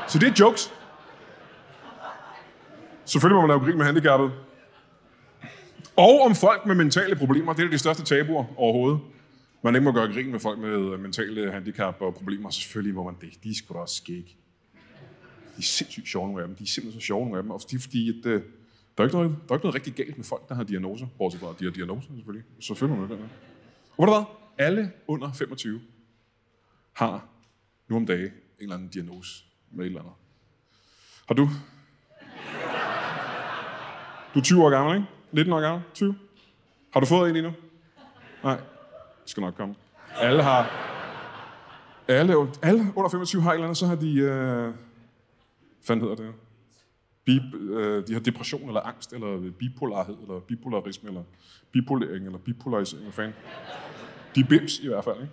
[SPEAKER 1] Så det er jokes. Selvfølgelig må man lave grin med handicappet. Og om folk med mentale problemer. Det er de største tabuer overhovedet. Man ikke må gøre grin med folk med mentale handicap og problemer. Selvfølgelig må man det. De er sgu da også skæg. De er sindssygt sjove nogle af dem. De er simpelthen så sjove nogle af dem. Også fordi at, der er ikke noget rigtig galt med folk, der har diagnoser. Bortset fra, at de har diagnoser, selvfølgelig. Selvfølgelig må man det. Og ved du hvad? Alle under 25 har nu om dagen en eller anden diagnose med et eller andet. Har du? Du er 20 år gammel, ikke? 19 år gammel? 20? Har du fået en endnu? Nej. Det skal nok komme. Alle under 25 har et eller andet, så har de... hvad fanden hedder det? De har depression, eller angst, eller bipolarhed, eller bipolarisme, eller bipolering, eller bipolarisering, hvad fanden. De er bims i hvert fald, ikke?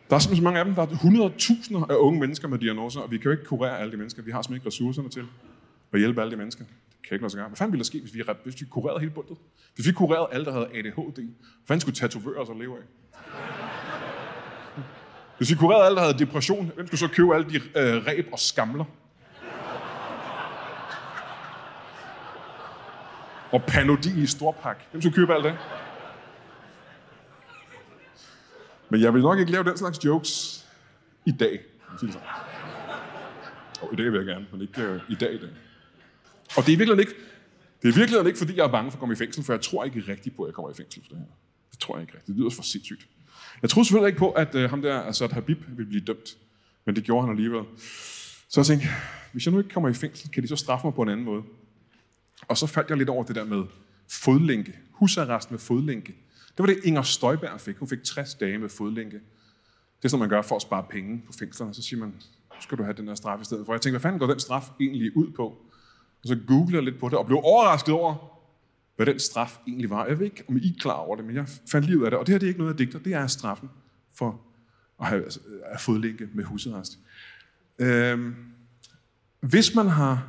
[SPEAKER 1] Der er simpelthen så mange af dem. Der er 100.000 af unge mennesker med diagnoser, og vi kan jo ikke kurere alle de mennesker. Vi har simpelthen ikke ressourcerne til at hjælpe alle de mennesker. Det kan ikke lade sig gøre. Hvad fanden ville der ske, hvis vi kurerede hele bundet? Hvis vi kurerede alle, der havde ADHD, hvad fanden skulle tatovører så leve af? Hvis vi kurerede alle, der havde depression, hvem skulle så købe alle de ræb og skamler? Og Panodil i storpak. Hvem skulle købe alt det? Men jeg vil nok ikke lave den slags jokes i dag. I dag vil jeg gerne, men ikke i dag. Og det er virkelig ikke, fordi jeg er bange for at komme i fængsel, for jeg tror ikke rigtig på, at jeg kommer i fængsel for det her. Det tror jeg ikke rigtigt. Det lyder for sindssygt. Jeg troede selvfølgelig ikke på, at ham der, Asad Habib, ville blive dømt. Men det gjorde han alligevel. Så jeg tænkte, hvis jeg nu ikke kommer i fængsel, kan de så straffe mig på en anden måde? Og så faldt jeg lidt over det der med fodlænke. Husarrest med fodlænke. Det var det, Inger Støjberg fik. Hun fik 60 dage med fodlænke. Det er sådan, man gør for at spare penge på fængslerne. Så siger man, nu skal du have den her straf i stedet for. Jeg tænkte, hvad fanden går den straf egentlig ud på? Og så googlede jeg lidt på det, og blev overrasket over, hvad den straf egentlig var. Jeg ved ikke, om I er klar over det, men jeg fandt lige ud af det. Og det her det er ikke noget, jeg digter. Det er straffen for at have fodlænke med husarrest. Hvis man har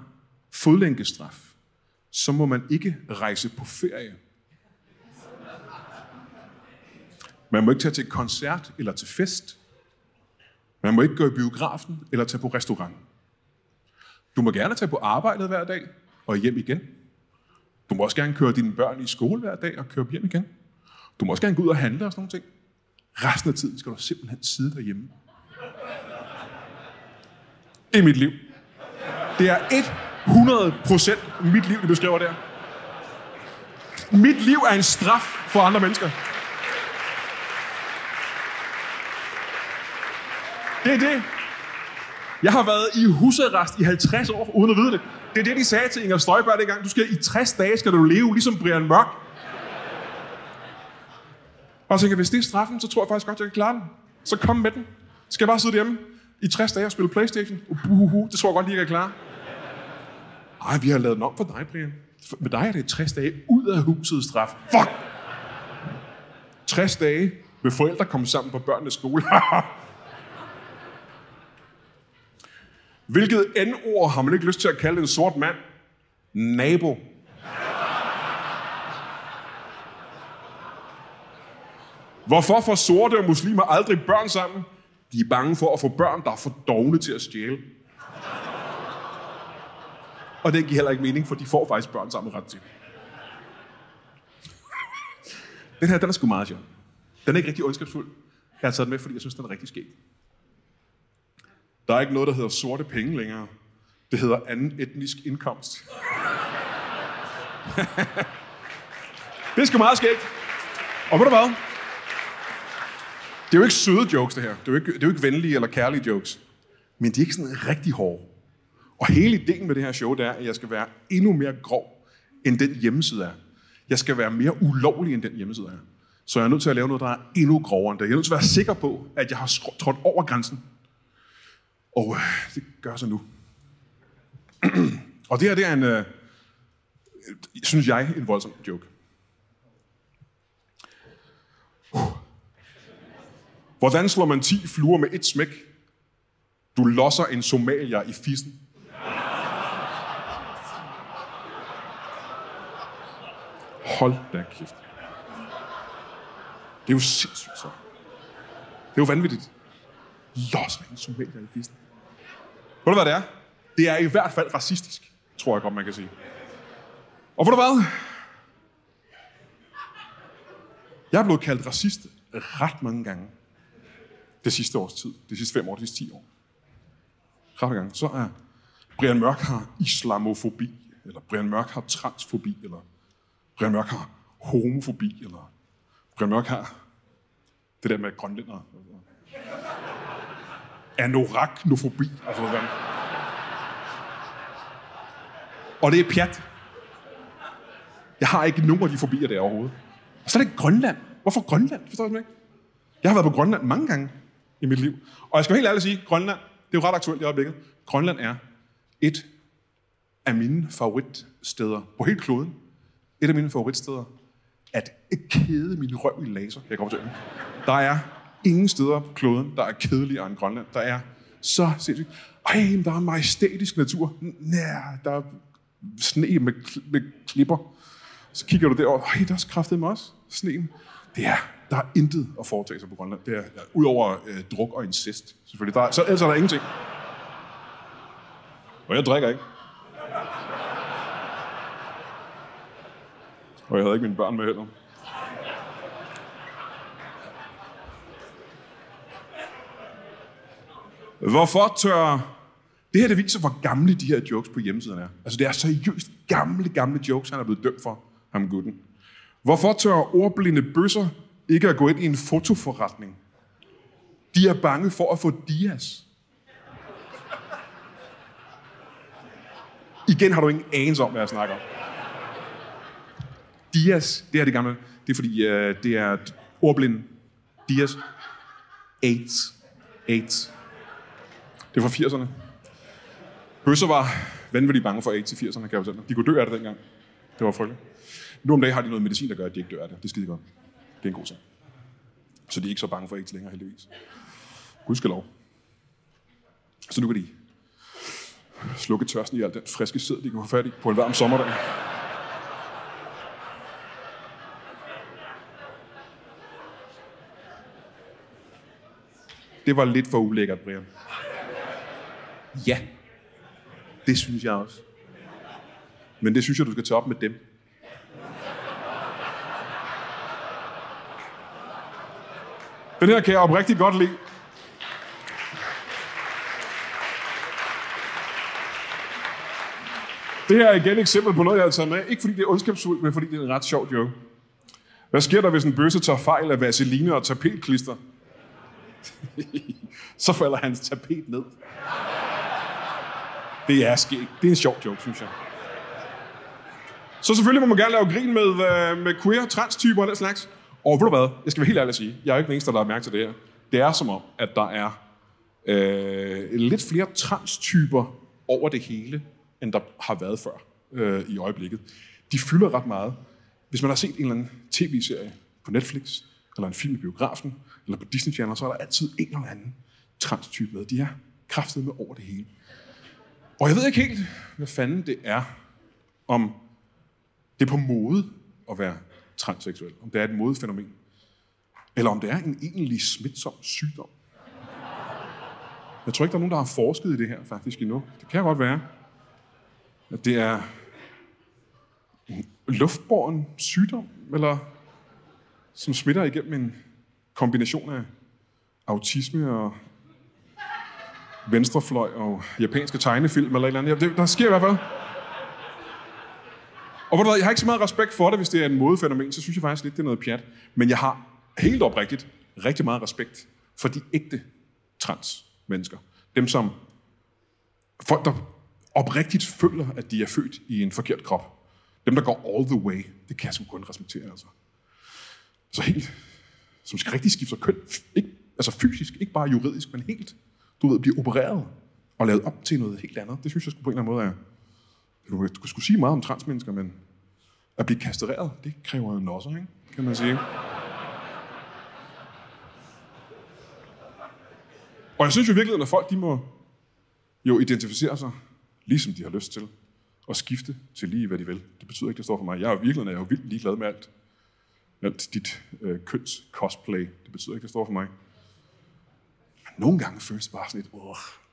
[SPEAKER 1] fodlænkestraf, så må man ikke rejse på ferie. Man må ikke tage til koncert eller til fest. Man må ikke gå i biografen eller tage på restaurant. Du må gerne tage på arbejdet hver dag og hjem igen. Du må også gerne køre dine børn i skole hver dag og køre hjem igen. Du må også gerne gå ud og handle og sådan nogle ting. Resten af tiden skal du simpelthen sidde derhjemme. Det er mit liv. Det er 100% mit liv, du beskriver der. Mit liv er en straf for andre mennesker. Det er det. Jeg har været i husarrest i 50 år, uden at vide det. Det er det, de sagde til Inger Støjberg dengang. I 60 dage skal du leve, ligesom Brian Mørk. Og jeg tænker, hvis det er straffen, så tror jeg faktisk godt, jeg kan klare den. Så kom med den. Skal jeg bare sidde hjemme i 60 dage og spille PlayStation? Det tror jeg godt lige, jeg kan klare. Ej, vi har lavet den om for dig, Brian. Med dig er det 60 dage ud af huset straf. Fuck! 60 dage med forældre komme sammen på børnenes skole. Hvilket N-ord har man ikke lyst til at kalde en sort mand? Nabo. Hvorfor får sorte og muslimer aldrig børn sammen? De er bange for at få børn, der er for dovne til at stjæle. Og det giver heller ikke mening, for de får faktisk børn sammen ret til. Den her, den er sgu meget sjov. Den er ikke rigtig ondskabsfuld. Jeg har taget den med, fordi jeg synes, den er rigtig skæg. Der er ikke noget, der hedder sorte penge længere. Det hedder anden etnisk indkomst. Det er sgu meget skægt. Og ved du hvad? Det er jo ikke søde jokes, det her. Det er jo ikke venlige eller kærlige jokes. Men de er ikke sådan rigtig hårde. Og hele ideen med det her show, det er, at jeg skal være endnu mere grov, end den hjemmeside er. Jeg skal være mere ulovlig, end den hjemmeside er. Så jeg er nødt til at lave noget, der er endnu grovere end det. Jeg er nødt til at være sikker på, at jeg har trådt over grænsen. Og det gør jeg så nu. Og det her, det er synes jeg, en voldsom joke. Hvordan slår man 10 fluer med et smæk? Du losser en somalier i fissen. Hold da kæft. Det er jo sindssygt så. Det er jo vanvittigt. Losser en somalier i fissen. Ved du hvad det er? Det er i hvert fald racistisk, tror jeg godt, man kan sige. Og ved du hvad? Jeg er blevet kaldt racist ret mange gange. Det sidste års tid. De sidste 5 år, de sidste 10 år. Ret mange gange. Så er Brian Mørk har islamofobi, eller Brian Mørk har transfobi, eller Brian Mørk har homofobi, eller Brian Mørk har det der med grønlændere. Anoraknofobi. Altså, og det er pjat. Jeg har ikke nogen af de fobier der overhovedet. Og så er det Grønland. Hvorfor Grønland? Forstår du det ikke? Jeg har været på Grønland mange gange i mit liv. Og jeg skal helt ærligt sige, Grønland, det er jo ret aktuelt i øjeblikket. Grønland er et af mine favoritsteder på hele kloden. Et af mine favoritsteder at kæde min røv i laser. Jeg kommer til det. Der er ingen steder på kloden, der er kedeligere end Grønland. Der er så sindssygt. Der er majestætisk natur. Der er sne med klipper. Så kigger du derovre. Der er skræftet med os. Sneen. Der er intet at foretage sig på Grønland. Det er udover druk og incest, selvfølgelig. Ellers er der ingenting. Og jeg drikker ikke. Og jeg havde ikke mine børn med heller. Hvorfor tør... Det her, det viser, hvor gamle de her jokes på hjemmesiden er. Altså, det er seriøst gamle jokes, han er blevet dømt for, ham gutten. Hvorfor tør ordblinde bøsser ikke at gå ind i en fotoforretning? De er bange for at få Dias. Igen har du ingen anelse om, hvad jeg snakker om. Dias, det er det gamle. Det er fordi, det er ordblinde. Dias. AIDS. Det er fra 80'erne. Bøsser var vanvittigt bange for AIDS i 80'erne, kan jeg fortælle. De kunne dø af det dengang. Det var frygteligt. Nu om dagen har de noget medicin, der gør, at de ikke dør af det. Det er skide godt. Det er en god sag. Så de er ikke så bange for AIDS længere, heldigvis. Gudskelov. Så nu kan de slukke tørsten i alt den friske sæd, de kan få fat i på en varm sommerdag. Det var lidt for ulækkert, Brian. Ja, det synes jeg også. Men det synes jeg, du skal tage op med dem. Den her kan jeg oprigtigt godt lide. Det her er igen et eksempel på noget, jeg har taget med. Ikke fordi det er ondskabsfuldt, men fordi det er en ret sjov joke. Hvad sker der, hvis en bøsse tager fejl af vaseline og tapetklister? Så falder hans tapet ned. Det er skægt. Det er en sjov joke, synes jeg. Så selvfølgelig må man gerne lave grin med queer, transtyper og den slags. Og ved du hvad? Jeg skal være helt ærlig at sige. Jeg er ikke den eneste, der har mærket til det her. Det er som om, at der er lidt flere transtyper over det hele, end der har været før i øjeblikket. De fylder ret meget. Hvis man har set en eller anden tv-serie på Netflix, eller en film i biografen, eller på Disney Channel, så er der altid en eller anden transtype med. De er kraftedeme over det hele. Og jeg ved ikke helt, hvad fanden det er, om det er på mode at være transseksuel. Om det er et modefænomen. Eller om det er en egentlig smitsom sygdom. Jeg tror ikke, der er nogen, der har forsket i det her faktisk endnu. Det kan godt være, at det er en luftbåren sygdom, eller som smitter igennem en kombination af autisme og venstrefløj og japanske tegnefilm eller et eller andet. Der sker i hvert fald. Og ved du hvad, jeg har ikke så meget respekt for det, hvis det er en modefænomen, så synes jeg faktisk lidt, det er noget pjat. Men jeg har helt oprigtigt rigtig meget respekt for de ægte transmennesker. Dem som folk, der oprigtigt føler, at de er født i en forkert krop. Dem, der går all the way, det kan jeg sgu kun respektere, altså. Så helt, som skal rigtig skifte køn. Ikke, altså fysisk, ikke bare juridisk, men helt, blive opereret og lavet op til noget helt andet. Det synes jeg på en eller anden måde er... Du skulle sige meget om transmennesker, men at blive kastreret, det kræver en nosser, ikke? Kan man sige. Og jeg synes jo virkelig, at folk, de må jo identificere sig, ligesom de har lyst til, og skifte til lige, hvad de vil. Det betyder ikke, det står for mig. Jeg er jo vildt ligeglad med alt dit køns cosplay. Det betyder ikke, det står for mig. Men nogle gange føles det bare sådan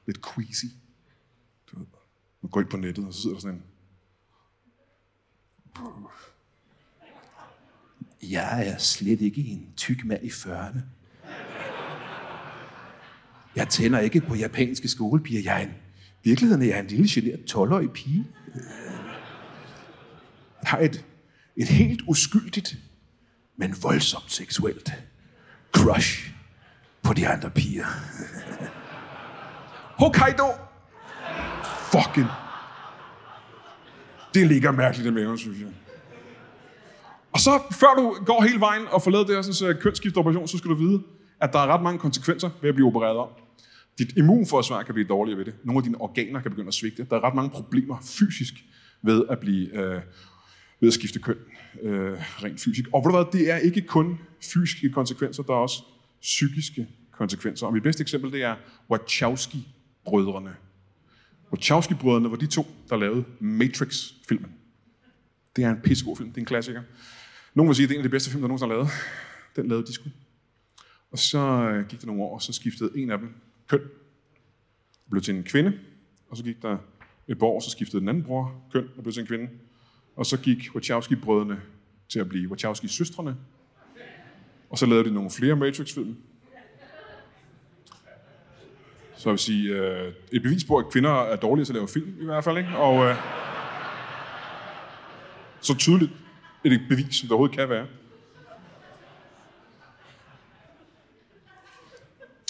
[SPEAKER 1] lidt queasy. Du ved, man går ind på nettet, og så sidder der sådan en... Jeg er slet ikke en tyk mand i 40'erne. Jeg tænder ikke på japanske skolepiger. I virkeligheden er jeg en lille generet 12-årig pige. Jeg har et helt uskyldigt, men voldsomt seksuelt crush på de andre piger. Hokkaido! Fucking. Det ligger mærkeligt i maven, synes jeg. Og så, før du går hele vejen og får lavet det her sådan, kønsskifteoperation, så skal du vide, at der er ret mange konsekvenser ved at blive opereret om. Dit immunforsvar kan blive dårligere ved det. Nogle af dine organer kan begynde at svigte. Der er ret mange problemer fysisk ved at skifte køn rent fysisk. Og ved du hvad, det er ikke kun fysiske konsekvenser, der er også psykiske konsekvenser. Og mit bedste eksempel, det er Wachowski-brødrene. Wachowski-brødrene var de to, der lavede Matrix-filmen. Det er en pissegod film, det er en klassiker. Nogle vil sige, at det er en af de bedste film, der nogensinde har lavet. Den lavede de sgu. Og så gik der nogle år, og så skiftede en af dem køn. Og blev til en kvinde. Og så gik der et par år, så skiftede den anden bror køn og blev til en kvinde. Og så gik Wachowski-brødrene til at blive Wachowski-søstrene. Og så lavede de nogle flere Matrix-film. Så jeg vil sige, et bevis på, at kvinder er dårlige til at lave film, i hvert fald, ikke? Og så tydeligt et bevis, som det overhovedet kan være.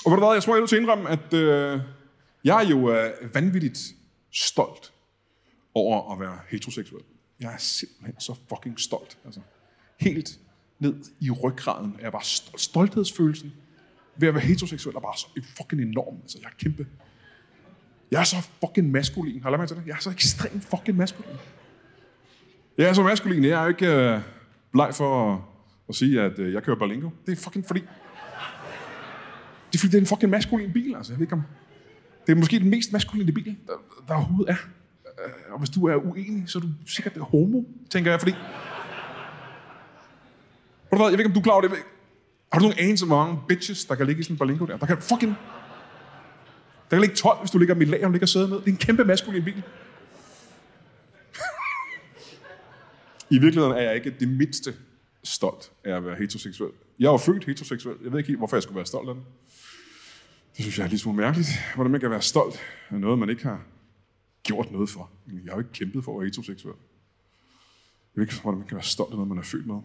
[SPEAKER 1] Og ved du hvad, jeg tror, jeg er nødt til at indrømme, at jeg er jo vanvittigt stolt over at være heteroseksuel. Jeg er simpelthen så fucking stolt. Altså, helt ned i ryggraden er jeg bare stolthedsfølelsen ved at være heteroseksuel er bare så fucking enorm. Altså, jeg er kæmpe. Jeg er så fucking maskulin. Har du lagt mærke til det? Jeg er så ekstremt fucking maskulin. Jeg er så maskulin. Jeg er jo ikke bleg for at sige, at jeg kører Berlingo. Det er fucking fordi... Det er fordi, det er en fucking maskulin bil, altså. Jeg ved ikke om... Det er måske den mest maskuline bil, der overhovedet er. Og hvis du er uenig, så er du sikkert homo, tænker jeg, fordi... Jeg ved ikke, om du er klar over det. Har du nogen anelse om, hvor mange bitches, der kan ligge i sådan en Berlingo der? Der kan fucking... Der kan ligge 12, hvis du ligger mit lag, og ligger og sidder med. Det er en kæmpe maskulin bil. I virkeligheden er jeg ikke det mindste stolt af at være heteroseksuel. Jeg er jo født heteroseksuel. Jeg ved ikke helt, hvorfor jeg skulle være stolt af det. Det synes jeg er lidt smule mærkeligt. Hvordan man kan være stolt af noget, man ikke har gjort noget for. Jeg har jo ikke kæmpet for at være heteroseksuel. Jeg ved ikke, hvordan man kan være stolt af noget, man er født med.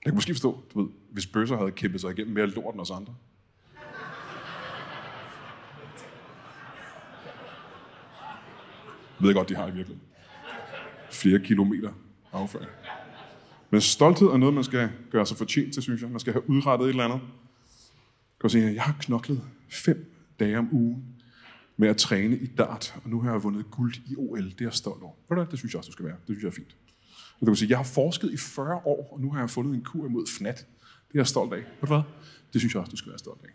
[SPEAKER 1] Jeg kan måske forstå, du ved, hvis bøsser havde kæmpet sig igennem mere lort end os andre. Jeg ved godt, de har i virkeligheden. Flere kilometer afføring. Men stolthed er noget, man skal gøre sig fortjent til, synes jeg. Man skal have udrettet et eller andet. Jeg kan sige, at jeg har knoklet 5 dage om ugen med at træne i dart, og nu har jeg vundet guld i OL. Det er jeg stolt over. Det synes jeg også, du skal være. Det synes jeg er fint. Og du kan sige, jeg har forsket i 40 år, og nu har jeg fundet en kur imod fnat. Det er jeg stolt af. Ved du hvad? Det synes jeg også, du skal være stolt af.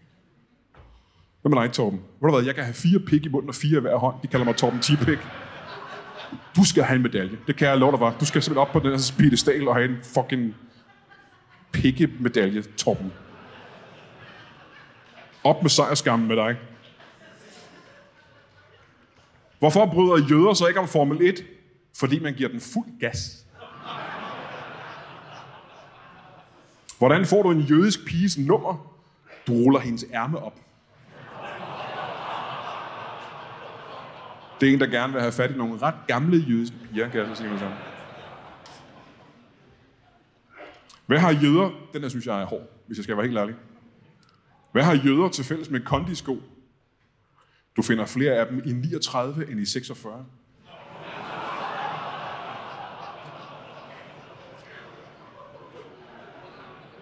[SPEAKER 1] Hvad med dig, Torben? Ved du hvad? Jeg kan have 4 pik i munden og 4 i hver hånd. De kalder mig Torben T-pik. Du skal have en medalje. Det kan jeg love dig for. Du skal simpelthen op på den her piedestal og have en fucking pikke-medalje, Torben. Op med sejrskammen med dig. Hvorfor bryder jøder så ikke om Formel 1? Fordi man giver den fuld gas. Hvordan får du en jødisk piges nummer? Du ruller hendes ærme op. Det er en, der gerne vil have fat i nogle ret gamle jødiske piger, kan jeg så sige mig sådan. Hvad har jøder? Den der synes jeg er hård, hvis jeg skal være helt ærlig. Hvad har jøder til fælles med kondisko? Du finder flere af dem i 39 end i 46.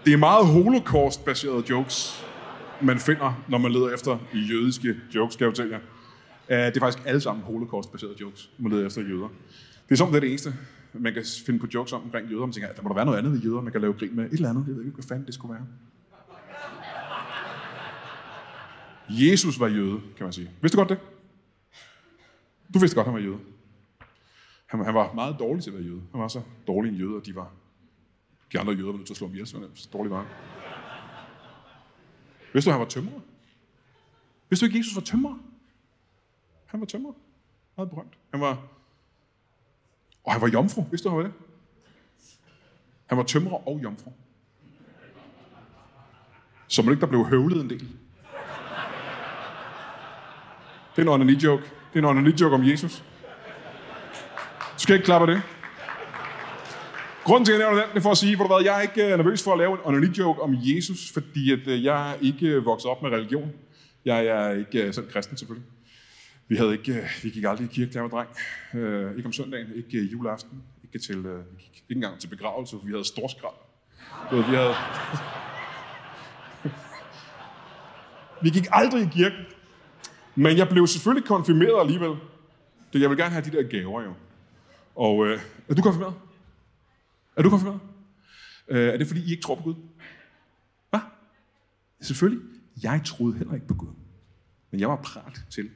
[SPEAKER 1] Det er meget holocaust-baserede jokes, man finder, når man leder efter jødiske jokes, kan jeg fortælle jer. Det er faktisk alle sammen holocaust-baserede jokes, man leder efter jøder. Det er som det eneste, man kan finde på jokes omkring jøder. Man tænker, der må der være noget andet ved jøder, man kan lave grin med. Et eller andet, jeg ved ikke, hvad fanden det skulle være. Jesus var jøde, kan man sige. Vidste du godt det? Du vidste godt, han var jøde. Han var meget dårlig til at være jøde. Han var så dårlig en jøde, at de andre jøder var nødt til at slå ham ihjel, så dårlig var han. Vidste du, han var tømrer? Vidste du ikke, Jesus var tømrer? Han var tømrer. Meget berømt. Han var jomfru. Vidste du, han var det? Han var tømrer og jomfru. Så man ikke der blev høvlet en del. Det er en onani-joke. Det er en onani-joke om Jesus. Du skal ikke klappe det. Grunden til, at jeg nævner den, det er for at sige, jeg er ikke nervøs for at lave en onani-joke om Jesus, fordi at jeg er ikke vokset op med religion. Jeg er ikke selv kristen, selvfølgelig. Vi gik aldrig i kirke, da jeg var dreng. Ikke om søndagen, ikke juleaften, ikke engang til begravelse, for vi havde storskrald. Vi gik aldrig i kirken, men jeg blev selvfølgelig konfirmeret alligevel. Jeg vil gerne have de der gaver, jo. Og er du konfirmeret? Er du konfirmeret? Er det fordi, I ikke tror på Gud? Hvad? Selvfølgelig. Jeg troede heller ikke på Gud. Men jeg var parat til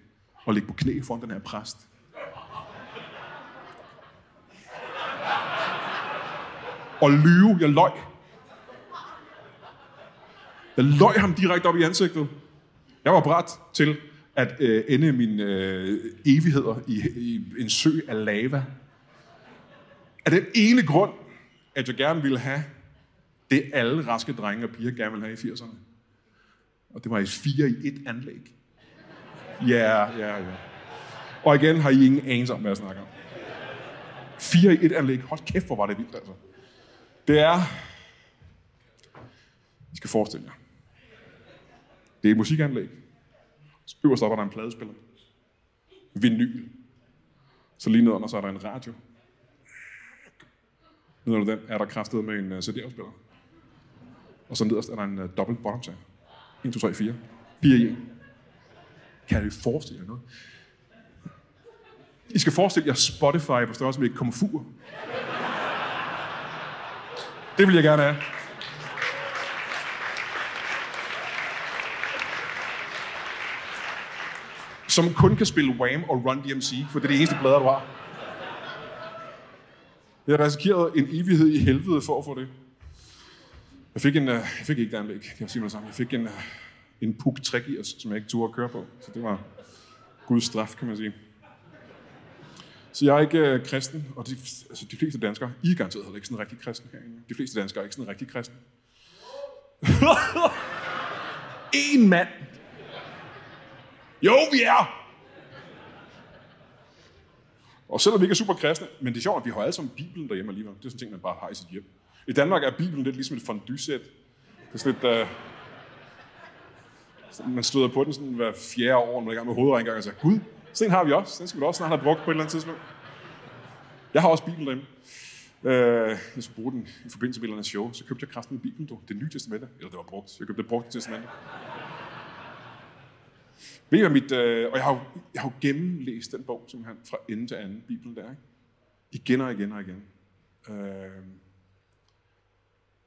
[SPEAKER 1] at ligge på knæ foran den her præst. Og lyve. Jeg løg. Jeg løg ham direkte op i ansigtet. Jeg var parat til at ende mine evigheder i en sø af lava. Af den ene grund, at jeg gerne ville have det, alle raske drenge og piger gerne ville have i 80'erne. Og det var et 4-i-1 anlæg. Ja. Og igen har I ingen anelse om, hvad jeg snakker om. 4-i-1 anlæg. Hold kæft, hvor var det vildt, altså. Det er... I skal forestille jer. Det er et musikanlæg. Øverst op er der en pladespiller. Vinyl. Så lige nedenunder så er der en radio. Nedenunder den er der kraftet med en CD-afspiller. Og så nederst er der en dobbelt bottom tag. 1, 2, 3, 4. 4 i 1. Kan I forestille jer noget? I skal forestille jer Spotify på størrelse med et komfur. Det vil jeg gerne have. Som kun kan spille Wham og Run DMC, for det er de eneste plader, du har. Jeg risikerede en evighed i helvede for at få det. Jeg fik ikke det anlæg, kan jeg sige mig sammen. Jeg fik en Puch 3-gears, som jeg ikke turde at køre på. Så det var Guds straf, kan man sige. Så jeg er ikke kristen, og de fleste danskere, I er garanteret heller ikke sådan en rigtig kristen herinde. De fleste danskere er ikke sådan en rigtig kristen. En mand! Jo, vi er! Og selvom vi ikke er super kristne, men det er sjovt, at vi har alle sammen Bibelen derhjemme alligevel. Det er sådan en ting, man bare har i sit hjem. I Danmark er Bibelen lidt ligesom et fondue-sæt. Det er sådan lidt... man støder på den sådan hver 4. år, når man er i gang med hovedrengang og siger, Gud, sådan en har vi også. Den skal vi også snart have brugt på et eller andet tidspunkt. Jeg har også Bibelen derhjemme. Jeg skulle bruge den i forbindelse med et eller andet show, så købte jeg kraften med Bibelen, det nye testamente. Eller det var brugt. Jeg købte det brugte testamente. Ved I hvad og jeg har jo gennemlæst den bog, simpelthen fra ende til anden, Bibelen der, ikke? Igen og igen og igen.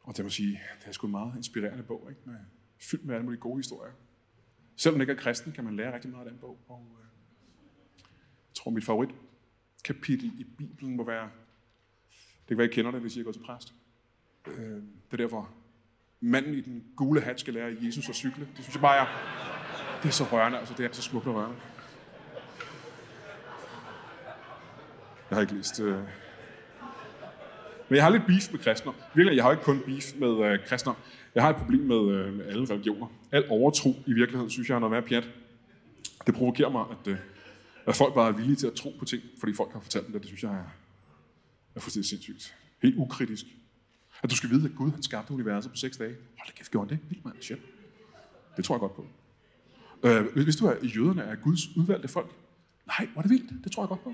[SPEAKER 1] Og det må sige, det er sgu en meget inspirerende bog, ikke? Fyldt med alle mulige gode historier. Selvom man ikke er kristen, kan man lære rigtig meget af den bog. Og jeg tror, mit favoritkapitel i Bibelen må være, det kan være, I kender det, hvis I er gået til præst. Det er derfor, manden i den gule hat skal lære Jesus at cykle. Det synes jeg bare det er så rørende, altså det er så smukt og rørende. Jeg har ikke læst... Men jeg har lidt beef med kristendom. Virkelig, jeg har ikke kun beef med kristendom. Jeg har et problem med alle religioner. Al overtro i virkeligheden, synes jeg er noget værd pjat. Det provokerer mig, at folk bare er villige til at tro på ting, fordi folk har fortalt dem det. Det synes jeg er fuldstændig sindssygt. Helt ukritisk. At du skal vide, at Gud han skabte universet på 6 dage. Hold da kæft, gjorde han det? Vildt mand, shit. Det tror jeg godt på. Hvis du at jøderne er Guds udvalgte folk? Nej, hvor er det vildt. Det tror jeg godt på.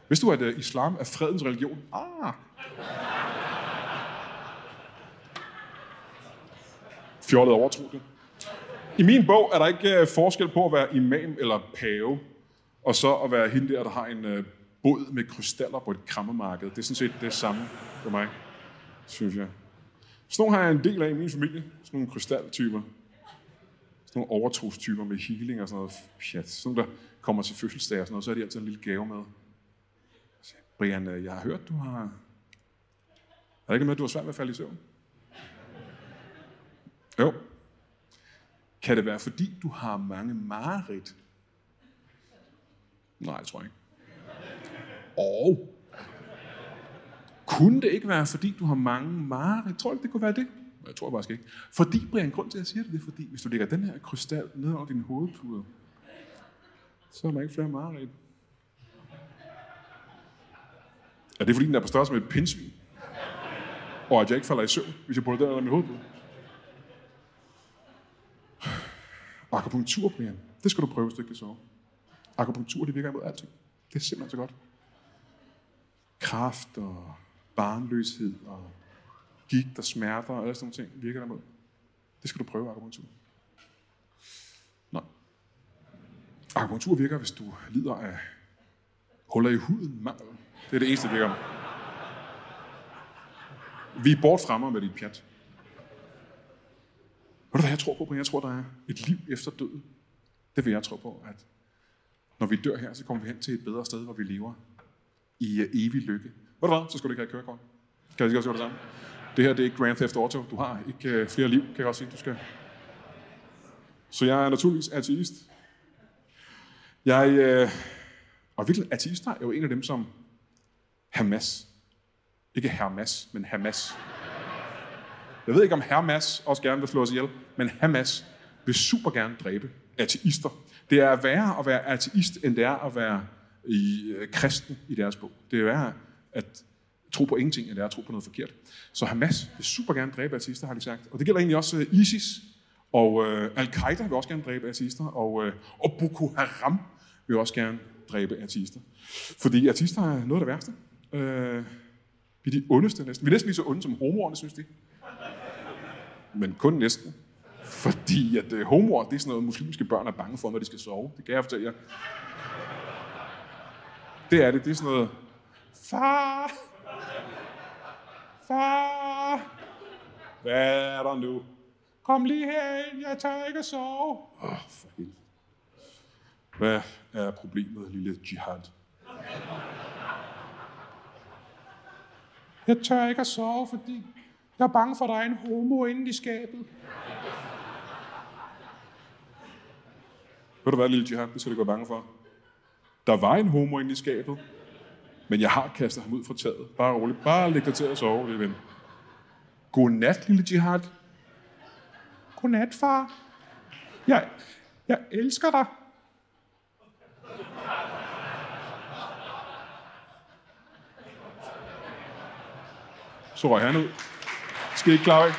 [SPEAKER 1] Hvis du at islam er fredens religion? fjollet overtro det. I min bog er der ikke forskel på at være imam eller pave, og så at være hende der har en båd med krystaller på et krammermarked. Det er sådan set det samme for mig, synes jeg. Sådan nogle har jeg en del af i min familie. Sådan nogle krystaltyper. Sådan nogle overtrostyper med healing og sådan noget pjat. Sådan nogle, der kommer til fødselsdag og sådan noget, så er de altid en lille gave med. Brian, jeg har hørt, du har... Er det ikke med, at du har svært ved at falde i søvn? Jo. Kan det være, fordi du har mange mareridt? Nej, det tror jeg ikke. Og kunne det ikke være, fordi du har mange mareridt? Tror du ikke, det kunne være det? Jeg tror faktisk ikke. Fordi, Brian, grund til, at jeg siger det, det er fordi, hvis du lægger den her krystal ned over din hovedpude, så har man ikke flere mareridt. Er det fordi, den er på størrelse med et pindsvin? Og at jeg ikke falder i søvn, hvis jeg putter den under min hovedpude? Akupunktur, Brian. Det skal du prøve, hvis du ikke kan sove. Akupunktur, det virker imod alting. Det er simpelthen så godt. Kræft og barnløshed og gigt og smerter og alle sådan nogle ting virker imod. Det skal du prøve, akupunktur. Nej. Akupunktur virker, hvis du lider af huller i huden, mangel. Det er det eneste, det virker. Vi er bort fremme med dit pjat. Ved du, hvad jeg tror på, Brian? Jeg tror, der er et liv efter døden. Det vil jeg tro på, at når vi dør her, så kommer vi hen til et bedre sted, hvor vi lever i evig lykke. Ved du hvad? Så skal du ikke have kørekort. Kan jeg sige det samme? Det her, det er ikke Grand Theft Auto. Du har ikke flere liv, kan jeg også sige, du skal. Så jeg er naturligvis ateist. Og virkelig, ateister er jo en af dem, som Hamas. Ikke Hermas, men Hamas. Jeg ved ikke, om Hamas også gerne vil slå os ihjel, men Hamas vil super gerne dræbe ateister. Det er værre at være ateist, end det er at være kristen i deres bog. Det er værre at tro på ingenting, end det er at tro på noget forkert. Så Hamas vil super gerne dræbe ateister, har de sagt. Og det gælder egentlig også ISIS, og Al-Qaida vil også gerne dræbe ateister, og Boko Haram vil også gerne dræbe ateister. Fordi ateister er noget af det værste. Vi er de ondeste næsten. Vi er næsten lige så onde som homoerne, synes de. Men kun næsten. Fordi at homoer, det er sådan noget, muslimske børn er bange for, når de skal sove. Det kan jeg fortælle jer. Det er det. Det er sådan noget... Far! Far! Hvad er der nu? Kom lige herind, jeg tør ikke at sove. For helvede. Hvad er problemet, lille jihad? Jeg tør ikke at sove, fordi jeg er bange for, at der er en homo inde i skabet. Ved du hvad, lille jihad? Det skal du gå bange for. Der var en homo inde i skabet, men jeg har kastet ham ud fra taget. Bare roligt. Bare læg dig til at sove, lille ven. Godnat, lille jihad. Godnat, far. Jeg elsker dig. Så røg han ud. Skal I ikke klare af?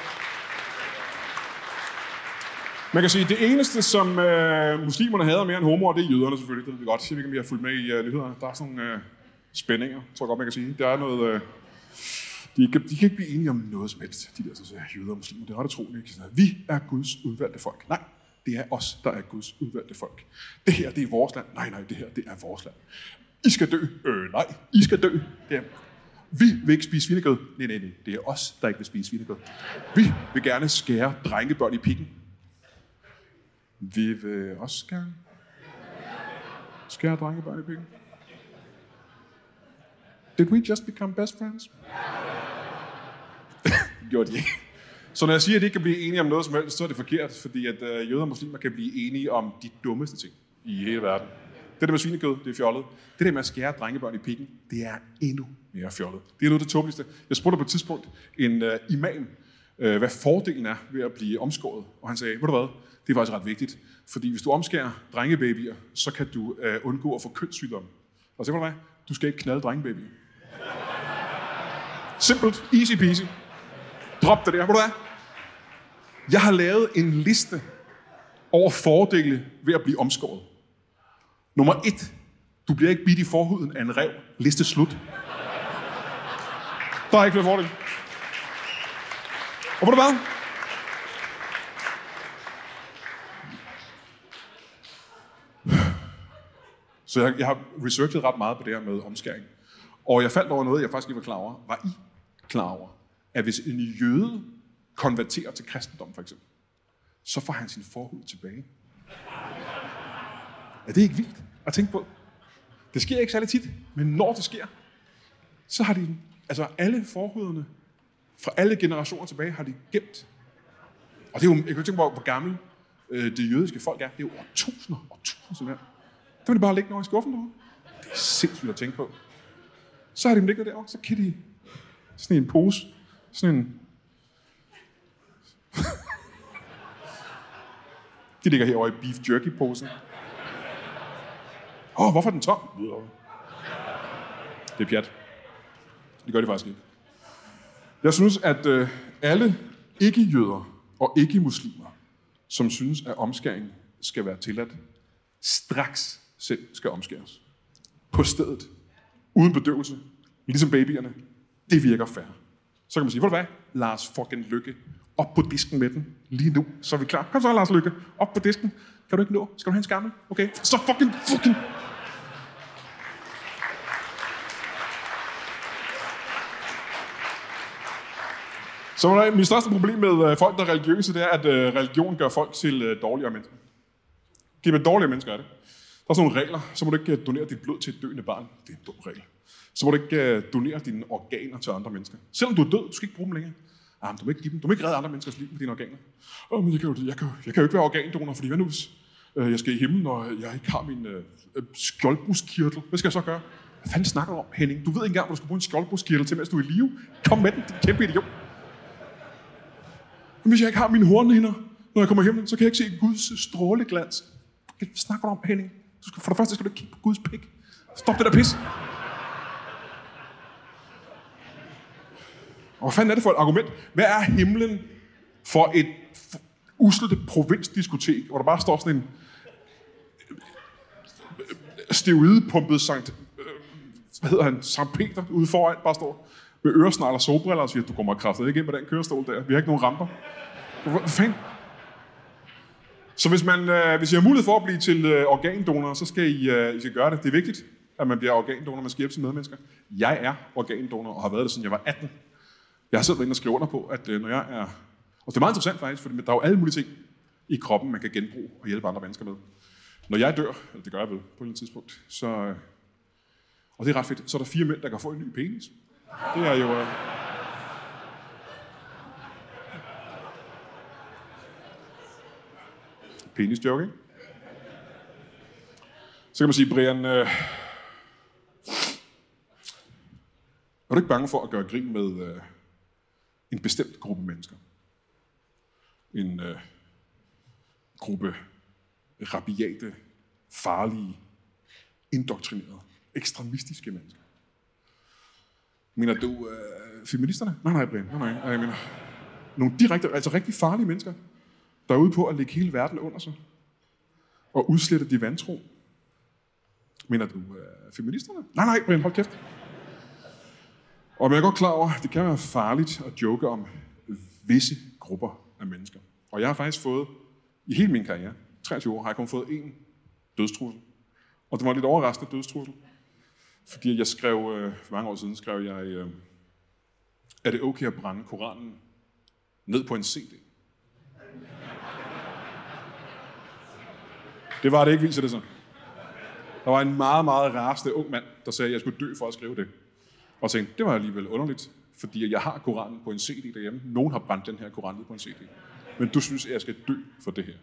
[SPEAKER 1] Man kan sige, at det eneste, som muslimerne hader mere end homoer, det er jøderne selvfølgelig. Det ved vi godt. Jeg ved ikke, om I har fulgt med i nyhederne. Der er sådan nogle spændinger, tror jeg godt, man kan sige. Der er noget... De kan ikke blive enige om noget som helst, de der så jøder og muslimer. Det er ret utroligt. Vi er Guds udvalgte folk. Nej, det er os, der er Guds udvalgte folk. Det her, det er vores land. Nej, det her, det er vores land. I skal dø. Nej, I skal dø. Det er... Vi vil ikke spise svinekød. Nej. Det er os, der ikke vil spise svinekød. Vi vil gerne skære drengebørn i pikken. Vi vil også gerne skære drengebørn i pikken. Did we just become best friends? Det gjorde de ikke. Så når jeg siger, at de ikke kan blive enige om noget som helst, så er det forkert, fordi at jøder og muslimer kan blive enige om de dummeste ting i hele verden. Det der med svinekød, det er fjollet. Det der med at skære drengebørn i pikken, det er endnu mere fjollet. Det er noget af det tåbeligste. Jeg spurgte på et tidspunkt en imam, hvad fordelen er ved at blive omskåret. Og han sagde, ved du hvad, det er faktisk ret vigtigt. Fordi hvis du omskærer drengebabyer, så kan du undgå at få kønssygdomme. Og så ved du hvad, du skal ikke knalde drengebabyer. Simpelt, easy peasy. Drop det der, ved du hvad? Jeg har lavet en liste over fordele ved at blive omskåret. Nummer 1. Du bliver ikke bidt i forhuden af en ræv. Liste slut. Der er ikke flere fordele. Og ved du hvad? Så jeg har researchet ret meget på det her med omskæring. Og jeg faldt over noget, jeg faktisk ikke var klar over. Var I klar over, at hvis en jøde konverterer til kristendom, for eksempel, så får han sin forhud tilbage? Er det ikke vildt at tænke på? Det sker ikke særlig tit, men når det sker, så har de, altså alle forhuderne fra alle generationer tilbage, har de gemt. Og det er jo, jeg kan jo tænke på, hvor gammel det jødiske folk er. Det er jo årtusinder sådan her. Det vil de bare lægge noget i skuffen derovre. Det er sindssygt at tænke på. Så har de dem liggende derovre, så kan de sådan en pose, sådan en... De ligger herovre i beef jerky-posen. Hvorfor er den tom? Det er pjat. Det gør de faktisk ikke. Jeg synes, at alle ikke-jøder og ikke-muslimer, som synes, at omskæring skal være tilladt, straks selv skal omskæres. På stedet. Uden bedøvelse. Ligesom babyerne. Det virker fair. Så kan man sige, hvor hvad? Lars fucking Løkke. Op på disken med den. Lige nu. Så er vi klar. Kom så, Lars Løkke. Op på disken. Kan du ikke nå? Skal du have en skammel? Okay. Så fucking. Så mit største problem med folk, der er religiøse, det er, at religion gør folk til dårligere mennesker. De er dårligere mennesker, er det. Der er sådan nogle regler. Så må du ikke donere dit blod til et døende barn. Det er en dum regel. Så må du ikke donere dine organer til andre mennesker. Selvom du er død, du skal ikke bruge dem længere. Men du må ikke give dem. Du må ikke redde andre menneskers liv med dine organer. Men jeg kan jo ikke være organdonor, fordi hvad nu hvis jeg skal i himlen, og jeg ikke har min skjoldbruskkirtel? Hvad skal jeg så gøre? Hvad fanden snakker du om, Henning? Du ved ikke engang, hvad du skal bruge en skjoldbruskkirtel til, mens du er i live. Kom med den, din kæmpe idiot. Men hvis jeg ikke har mine hornhinder, når jeg kommer hjem, så kan jeg ikke se Guds stråleglans. Hvad snakker du om, Henning? For det første skal du ikke kigge på Guds pik. Stop det der pis. Og hvad fanden er det for et argument? Hvad er himlen for et uslet provinsdiskotek, hvor der bare står sådan en steroidepumpet Sankt Peter ude foran, bare står med øresnegler og solbriller og siger, du kommer kraftigt ikke ind på den kørestol der. Vi har ikke nogen ramper. Hvad fanden? Så hvis I har mulighed for at blive til organdonor, så skal I skal gøre det. Det er vigtigt, at man bliver organdonor. Man skal hjælpe sine medmennesker. Jeg er organdonor og har været det, siden jeg var 18. Jeg har selv været inde og skrive under på, at når jeg er... Og det er meget interessant faktisk, for der er jo alle mulige ting i kroppen, man kan genbruge og hjælpe andre mennesker med. Når jeg dør, eller det gør jeg vel på et eller andet tidspunkt, så... Og det er ret fedt. Så er der 4 mænd, der kan få en ny penis. Det er jo... Penis joke, ikke? Så kan man sige, Brian... Er du ikke bange for at gøre grin med en bestemt gruppe mennesker? En gruppe rabiate, farlige, indoktrinerede, ekstremistiske mennesker. Mener du feministerne? Nej, Brian. Nej. Jeg mener nogle direkte, altså rigtig farlige mennesker, der er ude på at lægge hele verden under sig og udslette de vantro. Mener du feministerne? Nej, Brian, hold kæft. Og jeg er godt klar over, at det kan være farligt at joke om visse grupper af mennesker. Og jeg har faktisk fået, i hele min karriere, 23 år, har jeg kun fået 1 dødstrussel. Og det var en lidt overraskende dødstrussel. Fordi jeg skrev, for mange år siden skrev jeg, er det okay at brænde Koranen ned på en CD? Det var det ikke, viser det sig. Der var en meget, meget rasende ung mand, der sagde, at jeg skulle dø for at skrive det. Og tænkte, det var alligevel underligt, fordi jeg har Koranen på en CD derhjemme. Nogen har brændt den her Koran ned på en CD. Men du synes, at jeg skal dø for det her.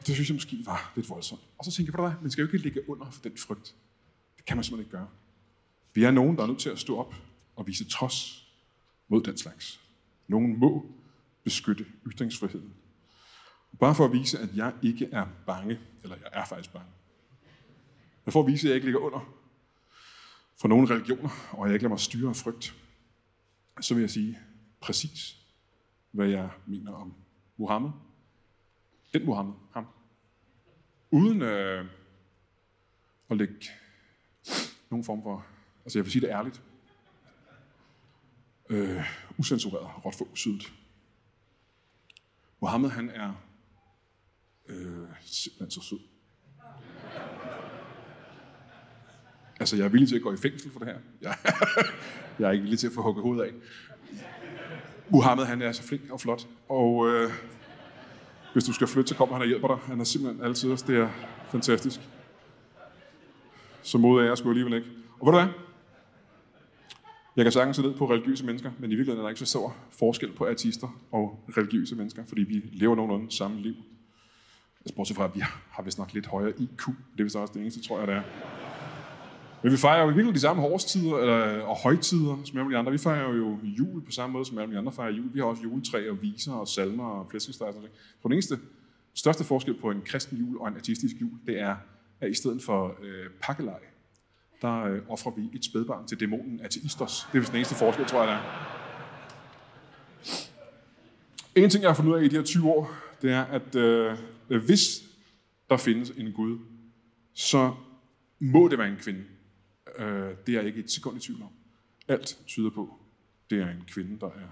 [SPEAKER 1] Det synes jeg måske var lidt voldsomt. Og så tænkte jeg, man skal jo ikke ligge under for den frygt. Det kan man simpelthen ikke gøre. Vi er nogen, der er nødt til at stå op og vise trods mod den slags. Nogen må beskytte ytringsfriheden. Bare for at vise, at jeg ikke er bange, eller jeg er faktisk bange. Men for at vise, at jeg ikke ligger under for nogle religioner, og jeg ikke lader mig styre af frygt, så vil jeg sige præcis, hvad jeg mener om Muhammed. Den Muhammed, ham. Uden at lægge nogen form for, altså jeg vil sige det ærligt, usensureret, råt for usydet. Muhammed, han er simpelthen så sød. Altså, jeg er villig til at gå i fængsel for det her. Jeg er ikke villig til at få hugget hovedet af. Muhammed, han er så flink og flot. Og hvis du skal flytte, så kommer han og hjælper dig. Han er simpelthen altid også. Det er fantastisk. Så mod af jer skulle alligevel ikke. Og ved du hvad? Jeg kan sagtens se ned på religiøse mennesker, men i virkeligheden er der ikke så stor forskel på artister og religiøse mennesker, fordi vi lever nogenlunde samme liv. Altså, bortset fra, at vi har vist nok lidt højere IQ. Det er vist også det eneste, tror jeg, det er. Men vi fejrer jo virkelig de samme årstider og højtider som alle de andre. Vi fejrer jo jul på samme måde, som alle de andre fejrer jul. Vi har også juletræ og viser og salmer og flæskesteg og sådan noget. Så den eneste største forskel på en kristen jul og en ateistisk jul, det er, at i stedet for pakkelej, der offrer vi et spædbarn til dæmonen ateistos. Det er vist den eneste forskel, tror jeg, det er. En ting, jeg har fundet ud af i de her 20 år, det er, at hvis der findes en Gud, så må det være en kvinde. Det er jeg ikke et sekund i tvivl om. Alt tyder på, det er en kvinde, der er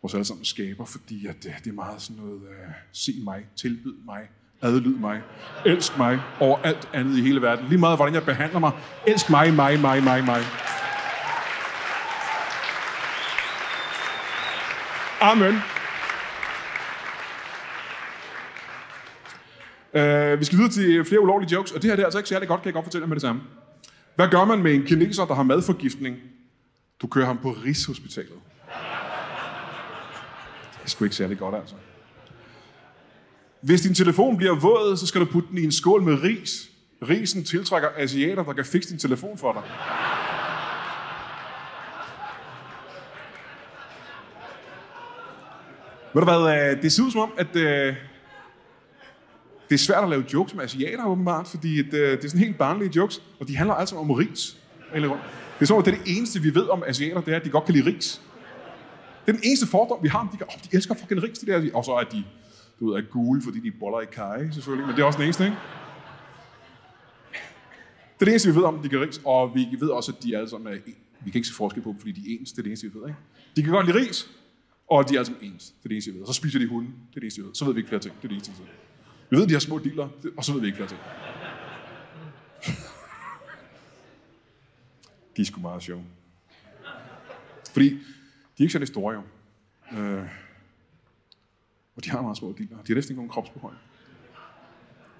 [SPEAKER 1] vores allesammen skaber, fordi at det er meget sådan noget, se mig, tilbyd mig, adlyd mig, elsk mig over alt andet i hele verden. Lige meget, hvordan jeg behandler mig. Elsk mig, mig. Amen. Vi skal videre til flere ulovlige jokes, og det her det er altså ikke særlig godt, kan jeg godt fortælle med det samme. Hvad gør man med en kineser, der har madforgiftning? Du kører ham på Rigshospitalet. Det er sgu ikke særlig godt, altså. Hvis din telefon bliver våd, så skal du putte den i en skål med ris. Risen tiltrækker asiater, der kan fikse din telefon for dig. Ved du hvad, det ser ud som om, at det er svært at lave jokes med asiater, åbenbart, fordi det er sådan helt barnlige jokes, og de handler altså om ris. Det er sådan, at det eneste, vi ved om asiater, det er, at de godt kan lide ris. Det er den eneste fordom, vi har om, de elsker fucking ris, det der. Og så er de, er gule, fordi de boller i kaj, selvfølgelig, men det er også den eneste, ikke? Det er det eneste, vi ved om, de kan ris, og vi ved også, at de alle sammen er, vi kan ikke se forskel på dem, fordi de er ens, det er det eneste, vi ved, ikke? De kan godt lide ris, og de er alle sammen ens, det er det eneste, vi ved. Og så spiser de hunde, det er det eneste, vi ved. Så ved vi ikke flere ting, det er det eneste, vi ved. Vi ved, de har små dealer, og så ved vi ikke flere ting. De er sgu meget sjove. Fordi de er ikke særlig store, jo. Og de har meget små dealer. De har næsten ikke nogen kropsbehøj.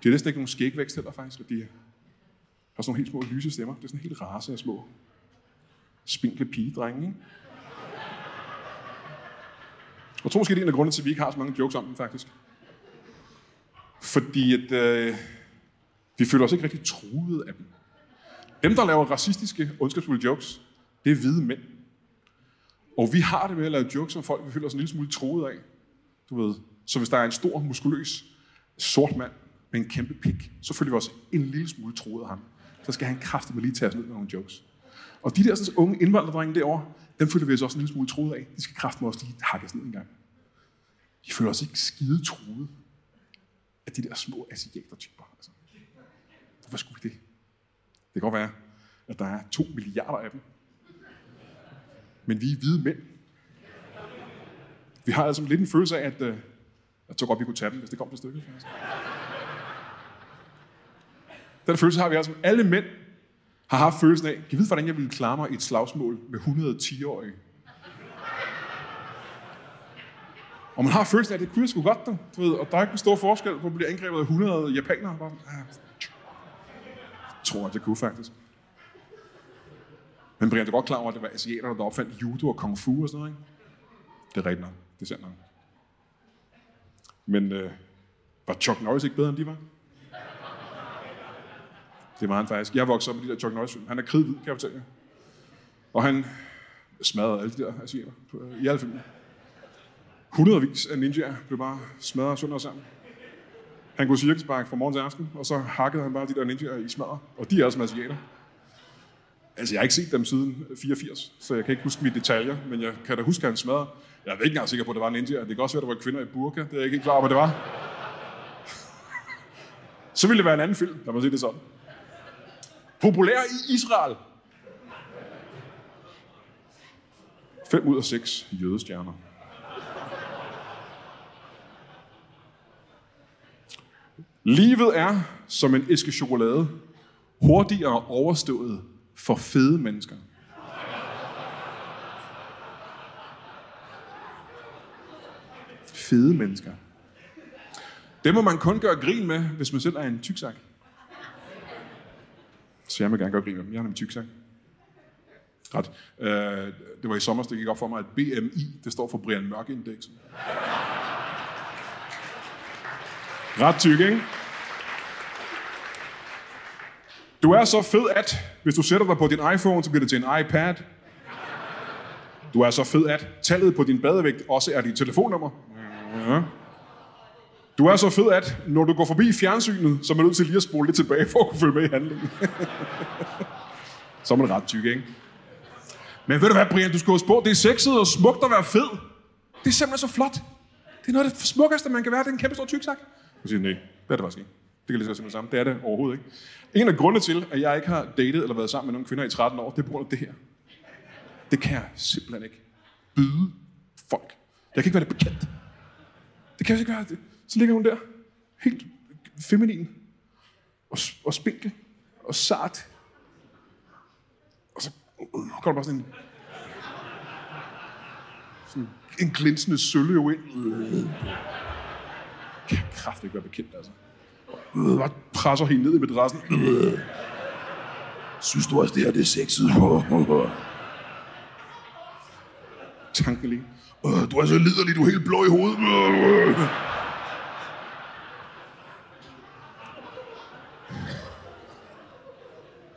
[SPEAKER 1] De har næsten ikke nogen skægvækst heller, faktisk. Og de har sådan nogle helt små lyse stemmer. Det er sådan en helt race af små spinkle pigedrenge, ikke? Jeg tror måske, det er en af grundene til, at vi ikke har så mange jokes om dem, faktisk. Fordi at, vi føler os ikke rigtig truet af dem. Dem, der laver racistiske, ondskabsfulde jokes, det er hvide mænd. Og vi har det med at lave jokes om folk, vi føler os en lille smule truet af. Du ved. Så hvis der er en stor, muskuløs, sort mand med en kæmpe pik, så føler vi os en lille smule truet af ham. Så skal han kraftigt med lige tage os ned med nogle jokes. Og de der sådan, unge indvandrerdrenge derovre, dem føler vi os også en lille smule truet af. De skal kraftigt med os lige hakke os ned en gang. Vi føler os ikke skide truet af de der små asiater-typer. Altså. Hvorfor skulle vi det? Det kan godt være, at der er 2 milliarder af dem. Men vi er hvide mænd. Vi har altså lidt en følelse af, at så godt vi kunne tage dem, hvis det kom til stykket. Den følelse har vi altså. Alle mænd har haft følelsen af, kan vide, hvordan jeg ville klare mig i et slagsmål med 110-årige. Og man har følelsen af, at det kunne jeg sgu godt, du ved, og der er ikke en stor forskel på at blive angrebet af 100 japanere. Bare, jeg tror, at det kunne faktisk. Men Brian, du er godt klar over, at det var asiater, der opfandt judo og kung fu og sådan noget, ikke? Det er rigtigt nok. Det er sandt nok. Men var Chuck Norris ikke bedre, end de var? Det var han faktisk. Jeg voksede op med de der Chuck Norris-film. Han er kridhvid, kan jeg fortælle jer. Og han smadrede alle de der asiater i alle filmene. Hundredvis af ninjaer blev bare smadret sønder sammen. Han kunne cirkelspark fra morgen til aften, og så hakkede han bare de der ninjaer i smadret. Og de er altså asiater. Altså, jeg har ikke set dem siden 84, så jeg kan ikke huske mine detaljer, men jeg kan da huske, at han smadrede. Jeg er ikke engang sikker på, at det var ninjaer. Det kan også være, at der var kvinder i burka. Det er jeg ikke helt klar over, hvad det var. Så ville det være en anden film, lad mig sige det sådan. Populær i Israel. 5 ud af 6 jødestjerner. Livet er som en æske chokolade, Hurtigere overstået for fede mennesker. Fede mennesker. Det må man kun gøre grin med, hvis man selv er en tyksak. Så jeg vil gerne gøre grin med dem. Jeg er en tyksak. Ret. Det var i sommer, det gik op for mig, at BMI, det står for Brian Mørk Index. Ret tyk, ikke? Du er så fed, at hvis du sætter dig på din iPhone, så bliver det til en iPad. Du er så fed, at tallet på din badevægt også er dit telefonnummer. Ja. Du er så fed, at når du går forbi fjernsynet, så er man nødt til lige at spole lidt tilbage, for at kunne følge med i handlingen. Så er man ret tyk, ikke? Men ved du hvad, Brian, du skal huske på, det er sexet og smukt at være fed. Det er simpelthen så flot. Det er noget af det smukkeste, man kan være. Det er en kæmpe stor tyksak. Jeg siger, nej, det er det faktisk ikke. Det kan lige så simpelthen sammen. Det er det overhovedet ikke. En af grundene til, at jeg ikke har datet eller været sammen med nogle kvinder i 13 år, det er på grund af det her. Det kan jeg simpelthen ikke byde folk. Jeg kan ikke være det bekendt. Det kan jeg ikke være. Så ligger hun der, helt feminin, og spinkel, og sart. Og så går der bare sådan en glinsende sølle jo ind. Kan jeg kraftigt ikke være bekendt, altså. Bare presser hende ned i madrassen. Synes du også, det her det er sexet? Tanken lige. Du er så liderlig, du er helt blå i hovedet.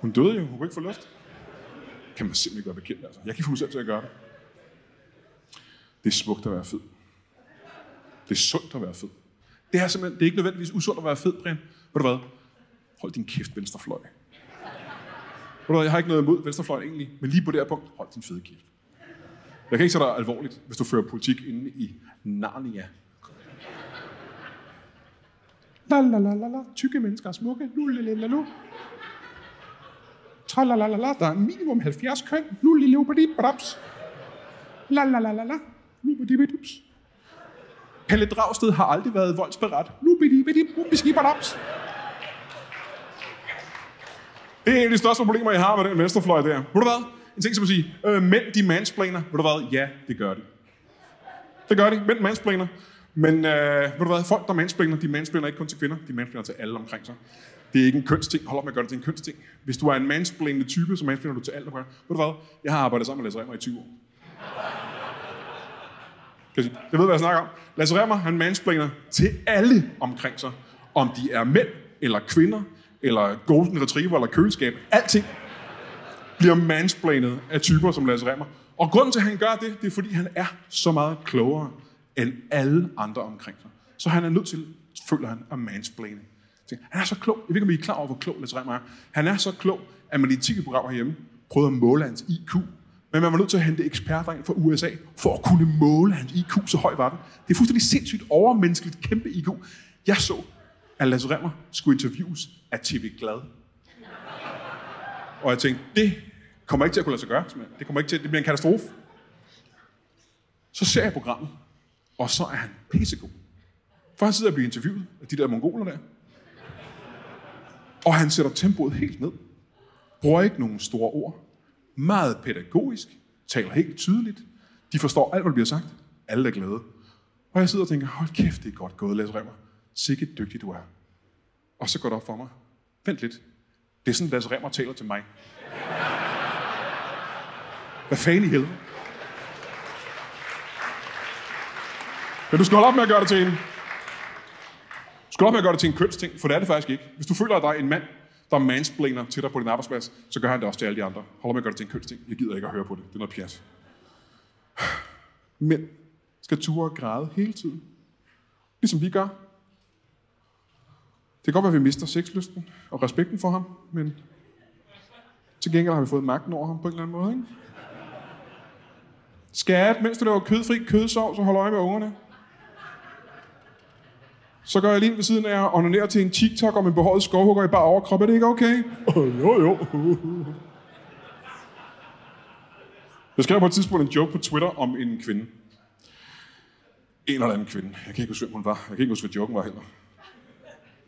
[SPEAKER 1] Hun døde jo, hun kunne ikke få luft. Kan man simpelthen ikke være bekendt, altså. Jeg kan ikke få mig selv til at gøre det. Det er smukt at være fed. Det er sundt at være fed. Det er simpelthen, det er ikke nødvendigvis usundt at være fed, Brian. Ved du hvad? Hold din kæft, venstrefløj. Ved du hvad, jeg har ikke noget imod venstrefløjen egentlig, men lige på det her punkt, hold din fede kæft. Jeg kan ikke tage dig alvorligt, hvis du fører politik inde i Narnia. La la la la la, tykke mennesker er smukke. Lulilalalu. Tralalala, der er minimum 70 køn. Lulilubadibadaps. La la la la la. Lubadibidups. Pelle Dragsted har aldrig været voldsparat. Lubadibadibadaps. Det er en af de største problemer, jeg har med den venstrefløj der. Ved du hvad? En ting, som at sige, mænd de mansplainer. Ved du hvad? Ja, det gør de. Det gør de. Mænd mansplainer. Men ved du hvad? Folk, der mansplainer, de mansplainer ikke kun til kvinder. De mansplainer til alle omkring sig. Det er ikke en kønsting. Hold op med at gøre det til en kønsting. Hvis du er en mansplainende type, så mansplainer du til alt. Ved du hvad? Jeg har arbejdet sammen med Lasse Remmer i 20 år. Jeg ved, hvad jeg snakker om. Lasse Remmer, han mansplainer til alle omkring sig. Om de er mænd, eller kvinder, eller golden retriever, eller køleskab. Alting bliver mansplainet af typer som Lasse Remmer. Og grunden til, at han gør det, det er, fordi han er så meget klogere end alle andre omkring sig. Så han er nødt til, føler han, at mansplaine. Han er så klog. Jeg ved ikke, om I er klar over, hvor klog Lasse Remmer er. Han er så klog, at man i et tv-program herhjemme prøvede at måle hans IQ. Men man var nødt til at hente eksperter ind fra USA, for at kunne måle hans IQ, så høj var den. Det er fuldstændig sindssygt overmenneskeligt kæmpe IQ. Jeg så, at Lasse Remmer skulle interviews af TV Glad. Og jeg tænkte, det kommer ikke til at kunne lade sig gøre. Det bliver en katastrofe. Så ser jeg programmet, og så er han pissegod. For han sidder og bliver interviewet af de der mongoler der. Og han sætter tempoet helt ned. Bruger ikke nogen store ord. Meget pædagogisk. Taler helt tydeligt. De forstår alt, hvad der bliver sagt. Alle er glade. Og jeg sidder og tænker, hold kæft, det er godt gået, Lasse Remmer. Sikke dygtig du er. Og så går det op for mig. Vent lidt. Det er sådan, Lasse Remmer taler til mig. Hvad fanden i helvede? Men du skal holde op med at gøre det til en... Du skal holde op med at gøre det til en kønsting, for det er det faktisk ikke. Hvis du føler, at der er en mand, der mansplainer til dig på din arbejdsplads, så gør han det også til alle de andre. Hold op med at gøre det til en kønsting. Jeg gider ikke at høre på det. Det er noget pjat. Mænd skal ture og græde hele tiden. Ligesom vi gør. Det kan godt være, at vi mister sexlysten og respekten for ham, men til gengæld har vi fået magten over ham på en eller anden måde, ikke? Skat, mens du laver kødfri kødsov, så hold øje med ungerne. Så går jeg lige ved siden af og onanerer til en TikTok om en behåret skovhugger i bare overkrop. Er det ikke okay? Jo. Jeg skrev på et tidspunkt en joke på Twitter om en kvinde. En eller anden kvinde. Jeg kan ikke huske, hvem hun var. Jeg kan ikke huske, hvad joken var heller.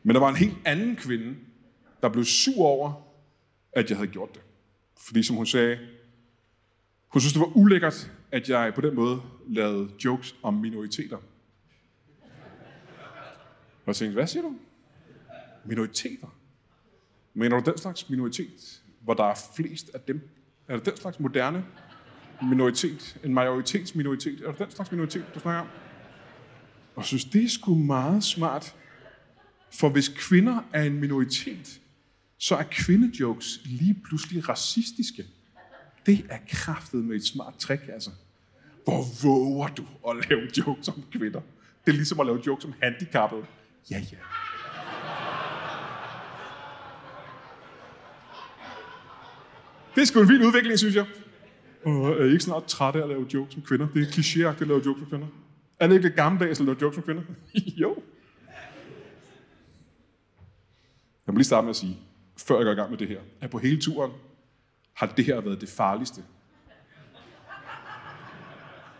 [SPEAKER 1] Men der var en helt anden kvinde, der blev sur over, at jeg havde gjort det. Fordi som hun sagde, hun synes, det var ulækkert, at jeg på den måde lavede jokes om minoriteter. Og jeg tænkte, hvad siger du? Minoriteter? Mener du den slags minoritet, hvor der er flest af dem? Er det den slags moderne minoritet? En majoritetsminoritet? Er det den slags minoritet, du snakker om? Og jeg synes, det er sgu meget smart. For hvis kvinder er en minoritet, så er kvindejokes lige pludselig racistiske. Det er kraftet med et smart trick, altså. Hvor våger du at lave jokes om kvinder? Det er ligesom at lave jokes om handicappede. Ja. Det er sgu en vild udvikling, synes jeg. Og er I ikke snart trætte af at lave jokes om kvinder? Det er klichéagtigt at lave jokes om kvinder. Er det ikke lidt gammeldags at lave jokes om kvinder? Jo. Jeg må lige starte med at sige, før jeg går i gang med det her, at på hele turen har det her været det farligste.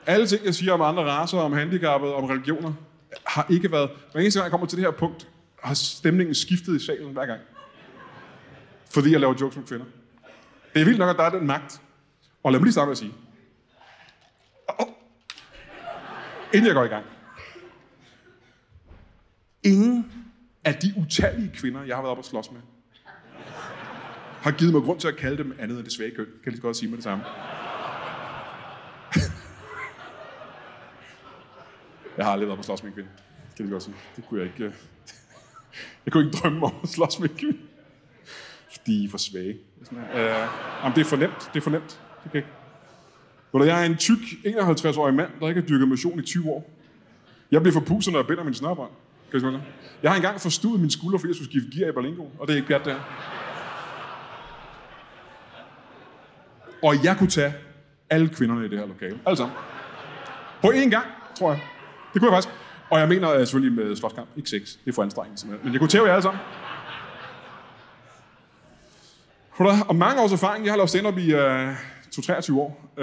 [SPEAKER 1] Alle ting, jeg siger om andre racer, om handicappede, om religioner, har ikke været... Hver eneste gang jeg kommer til det her punkt, har stemningen skiftet i salen hver gang. Fordi jeg laver jokes om kvinder. Det er vildt nok, at der er den magt. Og lad mig lige starte med at sige. Inden jeg går i gang. Ingen af de utallige kvinder, jeg har været oppe og slås med, har givet mig grund til at kalde dem andet end det svage køn. Kan jeg lige godt sige med det samme. Jeg har aldrig været på at slås med en kvinde. Kan jeg godt sige. Det kunne jeg ikke... Jeg kunne ikke drømme om at slås med en kvinde. Fordi I er for svage. Jamen, det er for nemt. Det er for nemt. Det kan ikke. Jeg er en tyk, 51-årig mand, der ikke har dyrket motion i 20 år. Jeg bliver forpustet, når jeg binder min snørbånd. Jeg har engang forstuet min skulder, fordi jeg skulle skifte gear i Berlingo, og det er ikke pjat der. Og jeg kunne tage alle kvinderne i det her lokale. Alle sammen. På én gang, tror jeg. Det kunne jeg faktisk. Og jeg mener selvfølgelig med slåskamp, ikke sex. Det er for anstrengende simpelthen. Men jeg kunne tæve jer alle sammen. Og mange års erfaring, jeg har lavet stand-up i 23 år.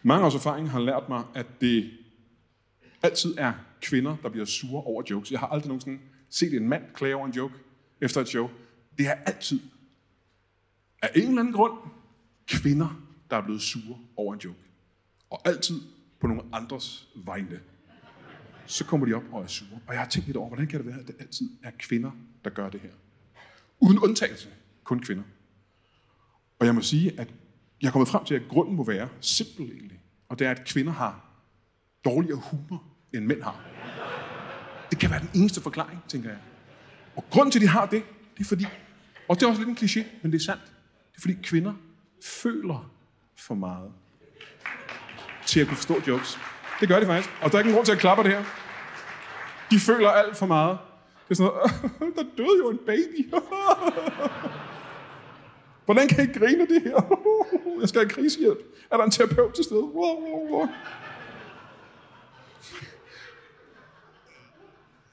[SPEAKER 1] Mange års erfaring har lært mig, at det altid er kvinder, der bliver sure over jokes. Jeg har aldrig nogensinde set en mand klage over en joke efter et show. Det er altid af en eller anden grund kvinder, der er blevet sure over en joke. Og altid på nogle andres vegne. Så kommer de op og er sure. Og jeg har tænkt lidt over, hvordan kan det være, at det altid er kvinder, der gør det her? Uden undtagelse. Kun kvinder. Og jeg må sige, at jeg er kommet frem til, at grunden må være simpel egentlig. Og det er, at kvinder har dårligere humor, end mænd har. Det kan være den eneste forklaring, tænker jeg. Og grunden til, at de har det, det er fordi, og det er også lidt en kliché, men det er sandt. Det er fordi kvinder føler for meget til at kunne forstå jokes. Det gør de faktisk. Og der er ikke nogen grund til at klappe det her. De føler alt for meget. Det er sådan noget, der døde jo en baby. Hvordan kan jeg grine af det her? Jeg skal have krisehjælp. Er der en terapeut til stede?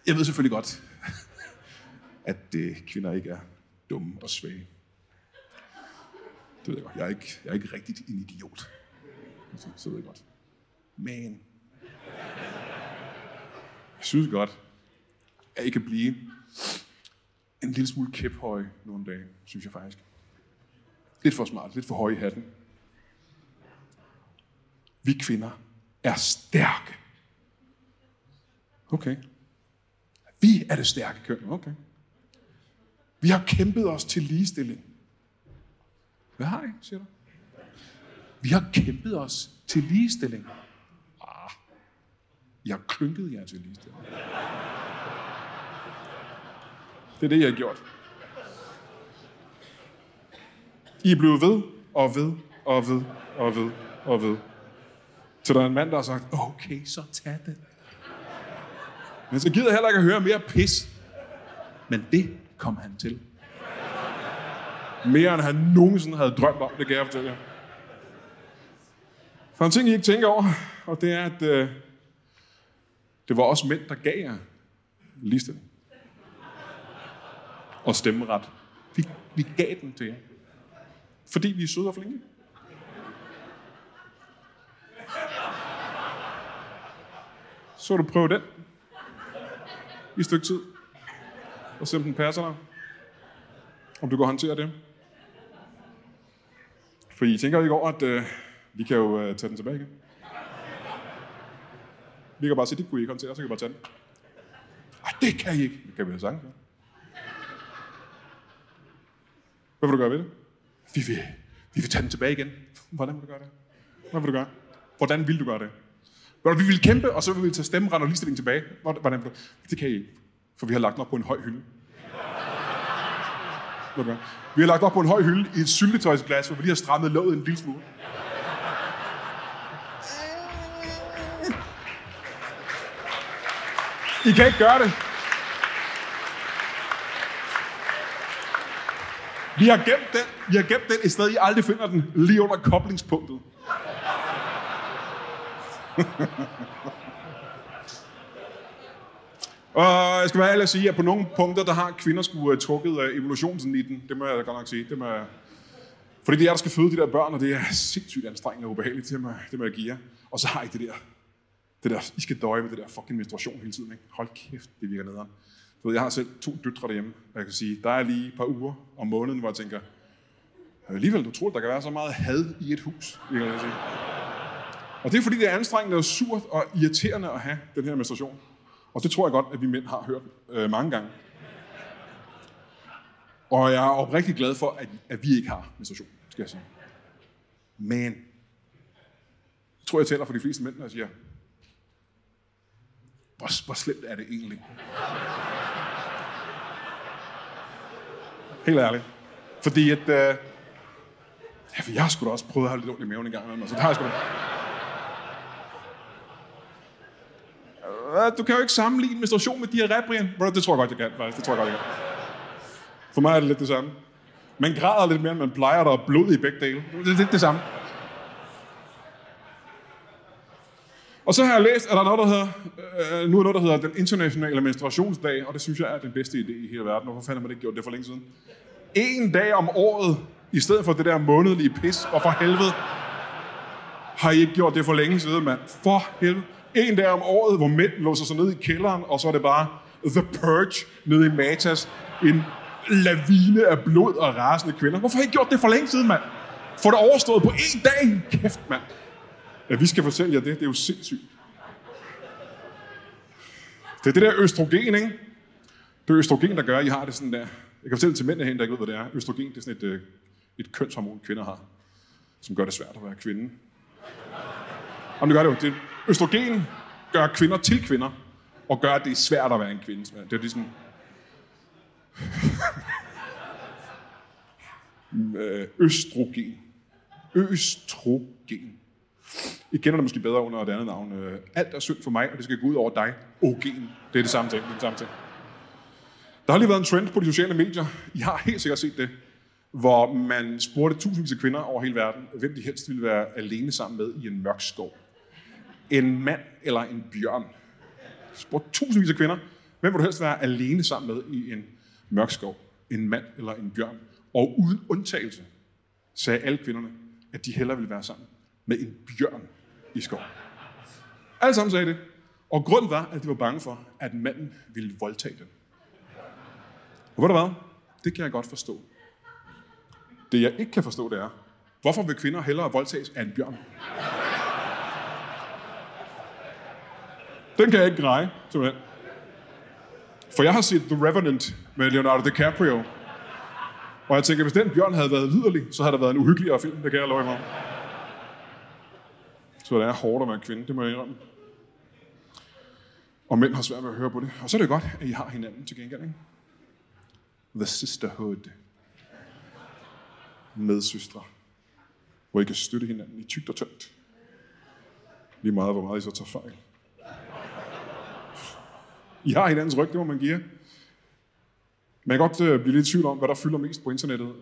[SPEAKER 1] Jeg ved selvfølgelig godt, at kvinder ikke er dumme og svage. Det ved jeg godt. Jeg er ikke rigtigt en idiot. Så ved jeg godt. Men jeg synes godt, at I kan blive en lille smule kæphøje nogle dage, synes jeg faktisk. Lidt for smart, lidt for høje i hatten. Vi kvinder er stærke. Okay. Vi er det stærke køn. Okay. Vi har kæmpet os til ligestilling. Hvad har I, siger du? Vi har kæmpet os til ligestilling. I har klynket jer til ligestilling. Det er det, jeg har gjort. I er blevet ved, og ved, og ved, og ved, og ved. Så der er en mand, der har sagt, okay, så tag det. Men så gider jeg heller ikke at høre mere pis. Men det kom han til. Mere end han nogensinde havde drømt om, det kan jeg fortælle jer. For en ting, I ikke tænker over, og det er, at det var også mænd, der gav jer ligestilling. Og stemmeret. Vi gav den til jer. Fordi vi er søde og flinke. Så du prøve den i et stykke tid. Og se om den passer dig. Om du kan håndtere det. For I tænker ikke over, at vi kan jo tage den tilbage igen. Vi kan bare sige, det kunne I ikke håndtere, så kan I bare tage den. Ej, det kan I ikke. Det kan vi da sagtens. Hvad vil du gøre ved det? Vi vil tage den tilbage igen. Hvordan vil du gøre det? Hvad vil du gøre? Hvordan vil du gøre det? Vi vil kæmpe, og så vil vi tage stemmeret og ligestilling tilbage. Hvordan vil du? Det kan I ikke, for vi har lagt den op på en høj hylde. Hvad vil du gøre? Vi har lagt op på en høj hylde i et syltetøjsglas, hvor vi lige har strammet låget en lille smule. I kan ikke gøre det. Vi har gemt den et sted, I aldrig finder den, lige under koblingspunktet. Og jeg skal være ærlig at sige, at på nogle punkter, der har kvinder sgu trukket evolutionen i den. Det må jeg godt nok sige. Fordi det er der skal føde de der børn, og det er sindssygt anstrengende og ubehageligt. Det må jeg give jer. Og så har I det der, I skal døje med det der fucking menstruation hele tiden. Ikke? Hold kæft, det virker nederen. Du ved, jeg har selv 2 døtre derhjemme, og jeg kan sige, der er lige et par uger om måneden, hvor jeg tænker, alligevel, du tror, der kan være så meget had i et hus, vil jeg sige. Og det er fordi, det er anstrengende og surt og irriterende at have den her menstruation. Og det tror jeg godt, at vi mænd har hørt mange gange. Og jeg er oprigtig glad for, at vi ikke har menstruation, skal jeg sige. Men jeg tror, jeg taler for de fleste mænd, når jeg siger, hvor slemt er det egentlig? Helt ærligt. Fordi at... for jeg har sgu da også prøvet at have lidt ondt i maven en gang imellem, så det har jeg sgu da. Du kan jo ikke sammenligne menstruation med diarré, Brian. Det tror jeg godt, jeg kan, faktisk. Det tror jeg godt, jeg kan. For mig er det lidt det samme. Man græder lidt mere, end man plejer, der er blod i begge dele. Det er lidt det samme. Og så har jeg læst, at der er noget, der hedder den internationale menstruationsdag, og det synes jeg er den bedste idé i hele verden. Hvorfor fanden har man ikke gjort det for længe siden? 1 dag om året, i stedet for det der månedlige pis, og for helvede, har I ikke gjort det for længe siden, mand. For helvede. 1 dag om året, hvor mænd låser sig ned i kælderen, og så er det bare The Purge nede i Matas. En lavine af blod og rasende kvinder. Hvorfor har I ikke gjort det for længe siden, mand? Få det overstået på 1 dag. Kæft, mand. Ja, vi skal fortælle jer det. Det er jo sindssygt. Det er det der østrogen, ikke? Det er østrogen, der gør, at I har det sådan der. Jeg kan fortælle til mændene herinde, der ikke ved, hvad det er. Østrogen, det er sådan et kønshormon, kvinder har, som gør det svært at være kvinde. Om det gør det jo. Østrogen gør kvinder til kvinder, og gør, at det er svært at være en kvinde. Det er ligesom... Østrogen. Østrogen. I kender det måske bedre under et andet navn. Alt er synd for mig, og det skal gå ud over dig. Ogen. Det er det samme ting. Der har lige været en trend på de sociale medier. I har helt sikkert set det, hvor man spurgte tusindvis af kvinder over hele verden, hvem de helst ville være alene sammen med i en mørk skov. En mand eller en bjørn. Spurgte tusindvis af kvinder, hvem vil du helst være alene sammen med i en mørk skov? En mand eller en bjørn. Og uden undtagelse sagde alle kvinderne, at de hellere ville være sammen med en bjørn i skoven. Alle sammen sagde det. Og grunden var, at de var bange for, at manden ville voldtage dem. Og ved du hvad? Det kan jeg godt forstå. Det jeg ikke kan forstå, det er, hvorfor vil kvinder hellere voldtages af en bjørn? Den kan jeg ikke greje, simpelthen. For jeg har set The Revenant med Leonardo DiCaprio. Og jeg tænker, hvis den bjørn havde været liderlig, så havde der været en uhyggeligere film, det kan jeg love mig. Så det er hårdt at være kvinde, det må jeg indrømme. Og mænd har svært ved at høre på det. Og så er det godt, at I har hinanden til gengæld, ikke? The sisterhood. Medsøstre. Hvor I kan støtte hinanden i tykt og tyndt. Lige meget, hvor meget I så tager fejl. I har hinandens ryg, det må man give jer. Man kan godt blive lidt i tvivl om, hvad der fylder mest på internettet.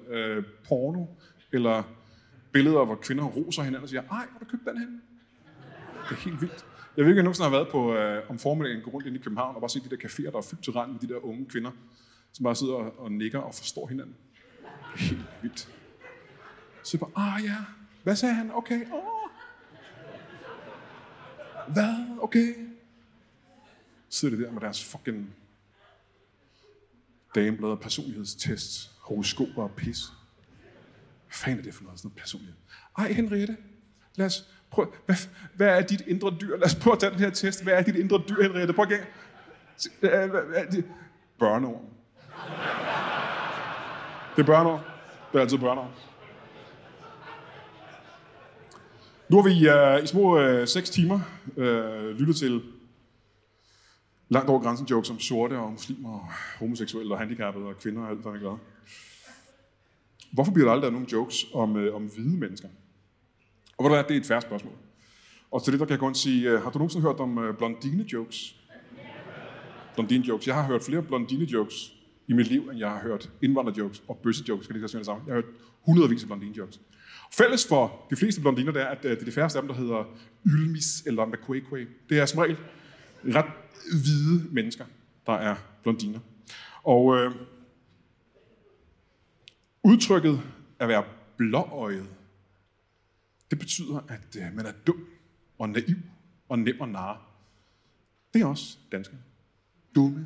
[SPEAKER 1] Porno, eller billeder, hvor kvinder roser hinanden og siger, ej, hvor har du købt den hen? Det er helt vildt. Jeg ved ikke, at jeg nogensinde har været på om formiddagen, gå rundt ind i København og bare se de der caféer, der er fyldt til rand med de der unge kvinder, som bare sidder og nikker og forstår hinanden. Det er helt vildt. Så jeg bare, ja, hvad sagde han? Okay, Hvad? Okay. Sidder de der med deres fucking dameblader, personlighedstests, horoskoper og pis. fanden er det for noget? Sådan noget personligt. Ej, Henriette, lad os prøve. Hvad er dit indre dyr? Lad os prøve at tage den her test. Hvad er dit indre dyr, Henriette? Prøv igen. Børneorm. Det er børneorm. Det er altid børneorm. Nu har vi i små 6 timer lyttet til langt over grænsen jokes om sorte og muslimer og homoseksuelle og handicappede og kvinder og alt, hvad man gør. Hvorfor bliver der aldrig nogen jokes om hvide mennesker? Og hvad det er et færre spørgsmål. Og til det der kan jeg godt sige, har du nogensinde hørt om blondine-jokes? Blondine-jokes. Jeg har hørt flere blondine-jokes i mit liv, end jeg har hørt indvandrer-jokes og bøsse-jokes. Skal det sammen? Jeg har hørt hundredvis af blondine-jokes. Fælles for de fleste blondiner, det er, at det er de færreste af dem, der hedder Ylmis eller Makwekwe. Det er som regel ret hvide mennesker, der er blondiner. Og udtrykket at være blåøjet, det betyder, at man er dum og naiv og nem at narre. Det er også danskere. Dumme,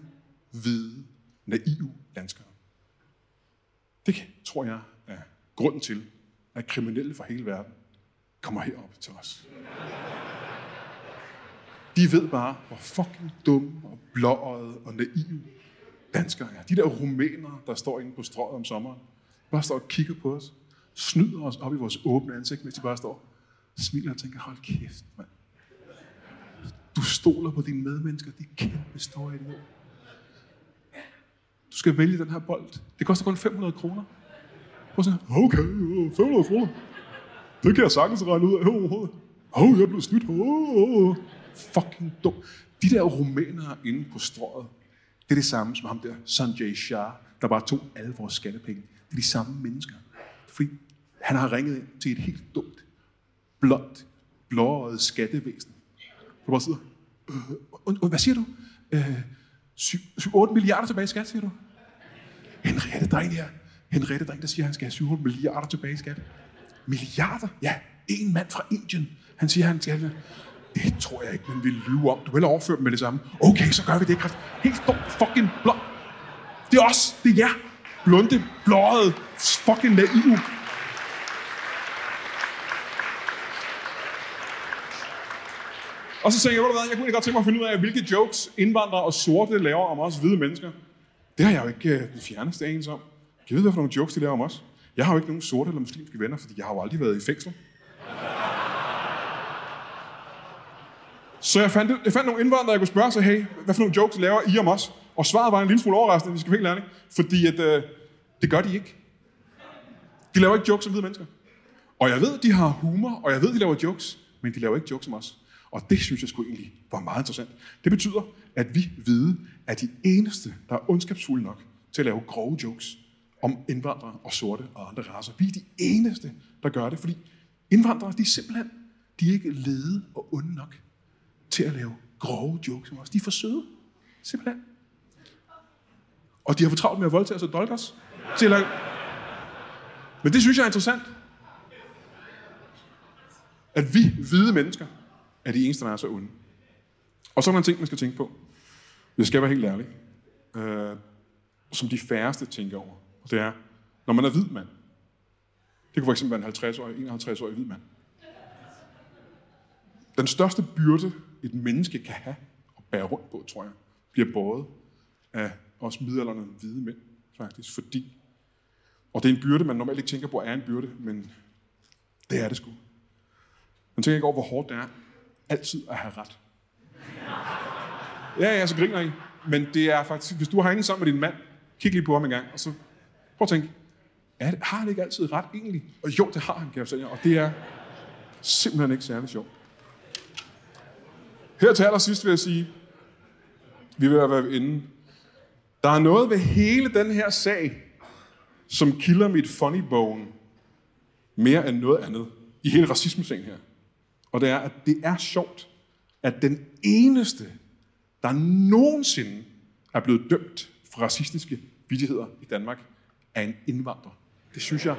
[SPEAKER 1] hvide, naive danskere. Det tror jeg er grunden til, at kriminelle fra hele verden kommer herop til os. De ved bare, hvor fucking dumme og blåøjede og naive danskere er. De der rumænere, der står inde på strøget om sommeren, bare står og kigger på os, snyder os op i vores åbne ansigt, mens de bare står, smiler og tænker, hold kæft, mand. Du stoler på dine medmennesker, de er kæmpe store idiot. Du skal vælge den her bold. Det koster kun 500 kroner. Og så, okay, 500 kroner. Det kan jeg sagtens regne ud af. Jeg blev snydt. Fucking dum. De der rumænere inde på strøget, det er det samme som ham der, Sanjay Shah, der bare tog alle vores skattepenge. Det er de samme mennesker. Fordi han har ringet ind til et helt dumt, blondt, blåøjet skattevæsen. Du bare sidder, hvad siger du? 7-8 milliarder tilbage i skat, siger du? Henriette dreng, der siger, at han skal have 7-8 milliarder tilbage i skat. Milliarder? Ja, en mand fra Indien. Han siger, han skal have. Det tror jeg ikke, man vil lyve om. Du vil overføre dem med det samme. Okay, så gør vi det. Helt dumt, fucking blå. Det er os. Det er jer. Blonde, blåede, fucking naive. Og så tænker jeg, jeg kunne godt tænke mig at finde ud af, hvilke jokes indvandrere og sorte laver om os hvide mennesker. Det har jeg jo ikke den fjerneste anelse om. Kan jeg vide, hvad for nogle jokes de laver om os? Jeg har jo ikke nogen sorte eller muslimske venner, fordi jeg har jo aldrig været i fængsel. Så jeg fandt nogle indvandrere, jeg kunne spørge sig, hey, hvad for nogle jokes laver I om os? Og svaret var en lille smule overraskende, vi skal være helt ærlige, fordi at, det gør de ikke. De laver ikke jokes om hvide mennesker. Og jeg ved, de har humor, og jeg ved, de laver jokes, men de laver ikke jokes om os. Og det synes jeg sgu egentlig var meget interessant. Det betyder, at vi hvide er de eneste, der er ondskabsfulde nok til at lave grove jokes om indvandrere og sorte og andre racer. Vi er de eneste, der gør det, fordi indvandrere, de er ikke lede og onde nok til at lave grove jokes om os. De er for søde. Simpelthen. Og de har for travlt med at voldtage os og dolke os. Men det synes jeg er interessant. At vi hvide mennesker er de eneste, der er så onde. Og så er der en ting, man skal tænke på. Jeg skal være helt ærlig. Som de færreste tænker over. Og det er, når man er hvid mand. Det kunne for eksempel være en 50-årig, 51-årig hvid mand. Den største byrde, et menneske kan have og bære rundt på, tror jeg, bliver båret af os midaldrende hvide mænd, faktisk. Fordi, og det er en byrde, man normalt ikke tænker på, er en byrde, men det er det sgu. Man tænker ikke over, hvor hårdt det er altid at have ret. Ja, så griner I. Men det er faktisk, hvis du har herinde sammen med din mand, kig lige på ham en gang, og så prøv at tænke, har han ikke altid ret egentlig? Og jo, det har han, kan jeg sige, og det er simpelthen ikke særlig sjovt. Her til allersidst vil jeg sige, vi vil være inde. Der er noget ved hele den her sag, som kilder mit funny bone mere end noget andet i hele racismesagen her. Og det er, at det er sjovt, at den eneste, der nogensinde er blevet dømt for racistiske vittigheder i Danmark, er en indvandrer. Det synes jeg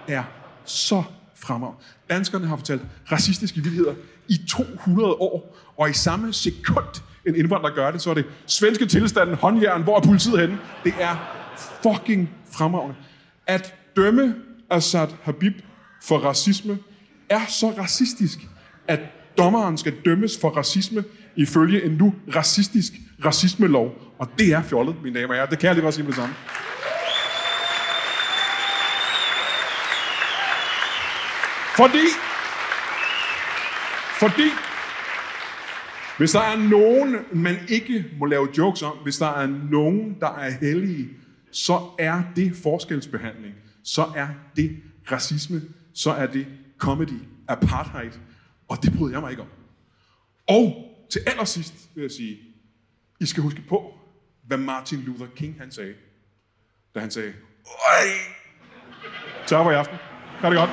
[SPEAKER 1] er så fremragende. Danskerne har fortalt racistiske vittigheder i 200 år, og i samme sekund en indvandrer gør det, så er det svenske tilstanden, håndjern, hvor er politiet henne? Det er fucking fremragende. At dømme Asad Habib for racisme er så racistisk, at dommeren skal dømmes for racisme ifølge en nu racistisk racismelov. Og det er fjollet, mine damer og herrer. Det kan jeg lige godt sige med det samme. Fordi hvis der er nogen, man ikke må lave jokes om, hvis der er nogen, der er hellige, så er det forskelsbehandling. Så er det racisme. Så er det comedy, apartheid. Og det bryder jeg mig ikke om. Og til allersidst vil jeg sige, I skal huske på, hvad Martin Luther King han sagde. Da han sagde, øj! Tak for i aften. Ha' det godt.